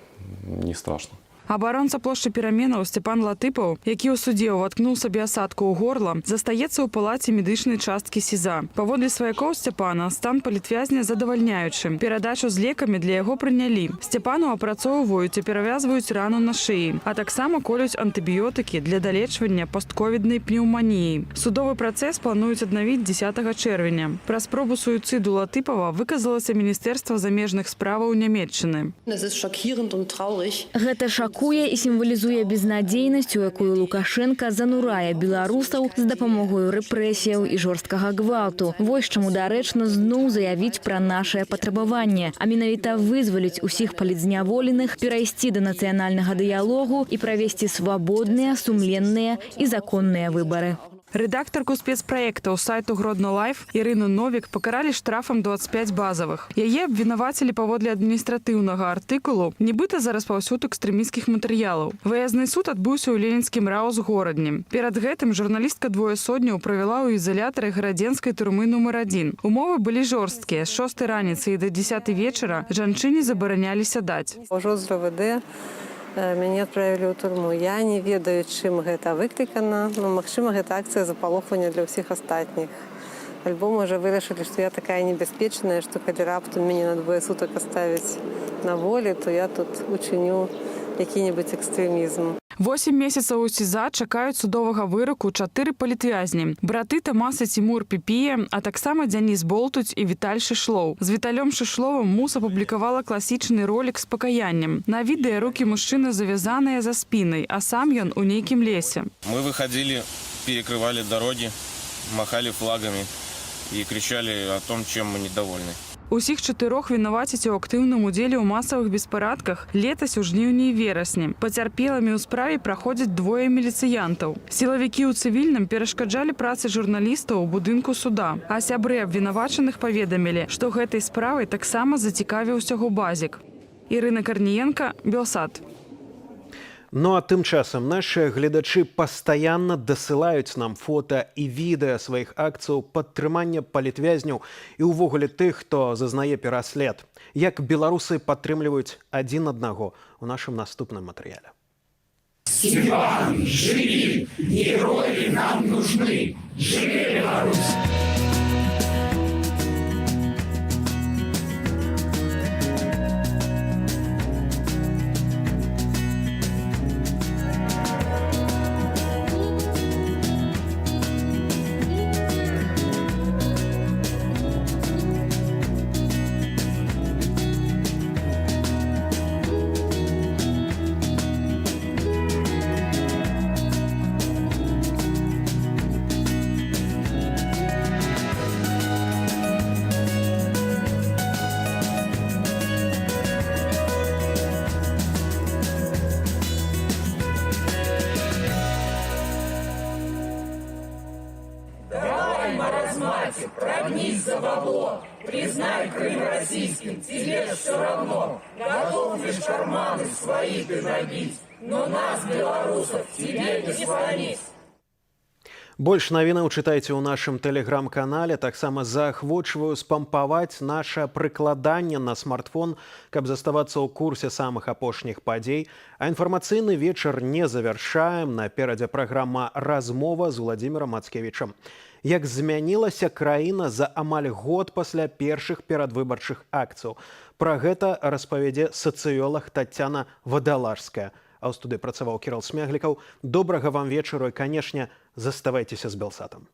не страшно.
Абаронца плошчы пераменаў Сцяпан Латыпаў, які ў судзе ўваткнуў сабе асадку ў горла, застаецца ў палаце медычнай часткі СІЗА. Паводле сваякоў Сцяпана стан палітвязня задавальняючы. Перадачу з лекамі для яго прынялі. Сцяпану апрацоўваюць і перавязваюць рану на шыі, а таксама колюць антыбіётыкі для далечвання постковіднай пнеўманіі. Судовы працэс плануюць аднавіць 10 чэрвеня. Пра спробу суіцыду Латыпава выказалася Міністэрства замежных справаў Нямецчыны.
Гэта шакуе і сімвалізуе безнадзейнасць, у якую Лукашенка занурае беларусаў з дапамогою рэпрэсіяў і жорсткага гвалту. Вось чаму дарэчна зноў заявіць пра нашае патрабаванне, а менавіта вызваліць усіх палітзняволеных, перайсці да нацыянальнага дыялогу і правесці свабодныя, сумленныя і законныя выбары.
Рэдактарку спецпраектаў сайту Гродно Лайф Ірыну Новік пакаралі штрафам 25 базавых. Яе абвінавацілі паводле адміністратыўнага артыкулу, нібыта за распаўсюд экстрэмісцкіх матэрыялаў. Выязны суд адбыўся ў ленінскім раус-горадні. Перад гэтым журналістка двое сотняў правяла ў изолятары гарадзенскай турмы нумар 1. Умовы былі жорсткія. З 6 раніцы і до 10 вечара жанчыне забаранялі сядаць.
Ужо з РВД мяне адправілі ў турму. Я не ведаю, чым гэта выклікана, но, магчыма, гэта акцыя запалохвання для ўсіх астатніх. Альбо, можа, вырашылі, што я такая небяспечная, што калі раптам мяне на 2 сутак аставіць на волі, то я тут учыню які-небудзь экстрэмізм.
8 месяцаў у СІЗА чакаюць судовага выроку 4 палітвязні. Браты Тамаса Тимур Піпія, а таксама Дзяніс Болтуць і Віталь Шышлоў. З Віталём Шышловым Мус апублікавала класічны ролік з пакаяннем. На відэа рукі мужчыны завязаныя за спінай, а сам ён у нейкім лесе.
Мы выходили, перекрывали дороги, махали флагами и кричали о том, чем мы недовольны.
Усіх 4 вінавацяць у актыўным удзеле ў масавых беспарадках летась у жніўні і верасні. Пацярпелымі ў справе праходзяць 2 міліцыянтаў. Сілавікі ў цывільным перашкаджалі працы журналістаў у будынку суда, а сябры абвінавачаных паведамілі, што гэтай справай таксама зацікавіўся губазік. Ірына Карніенка, Белсат.
Ну а тым часам наши гледачы пастаянна дасылаюць нам фота і відэа сваіх акцыяў падтрымання палітвязняў і ўвогуле тых, хто зазнае пераслед. Як беларусы падтрымліваюць адзін аднаго у нашым наступным матэрыяле.
Степан, живи! Герои нам нужны! Живи, Беларусь! Прогнись за бабло, признай Крым российским, тебе все равно. Готов лишь карманы свои ты набить, но нас, белорусов, тебе не сломить.
Больш навінаў чытайце ў нашым тэлеграм-канале. Таксама заахвочваю спампаваць наша прыкладанне на смартфон, каб заставацца ў курсе самых апошніх падзей. А інфармацыйны вечар не завяршаем. Наперадзе праграма «Размова» з Владзімірам Мацкевічам. Як змянілася краіна за амаль год пасля першых перадвыбарчых акцыяў. Пра гэта распавядзе сацыёлаг Тацяна Вадалажская. А ў студыі працаваў Кірыл Смяглікаў. Добрага вам вечару і, канешне, заставайцеся з Белсатам.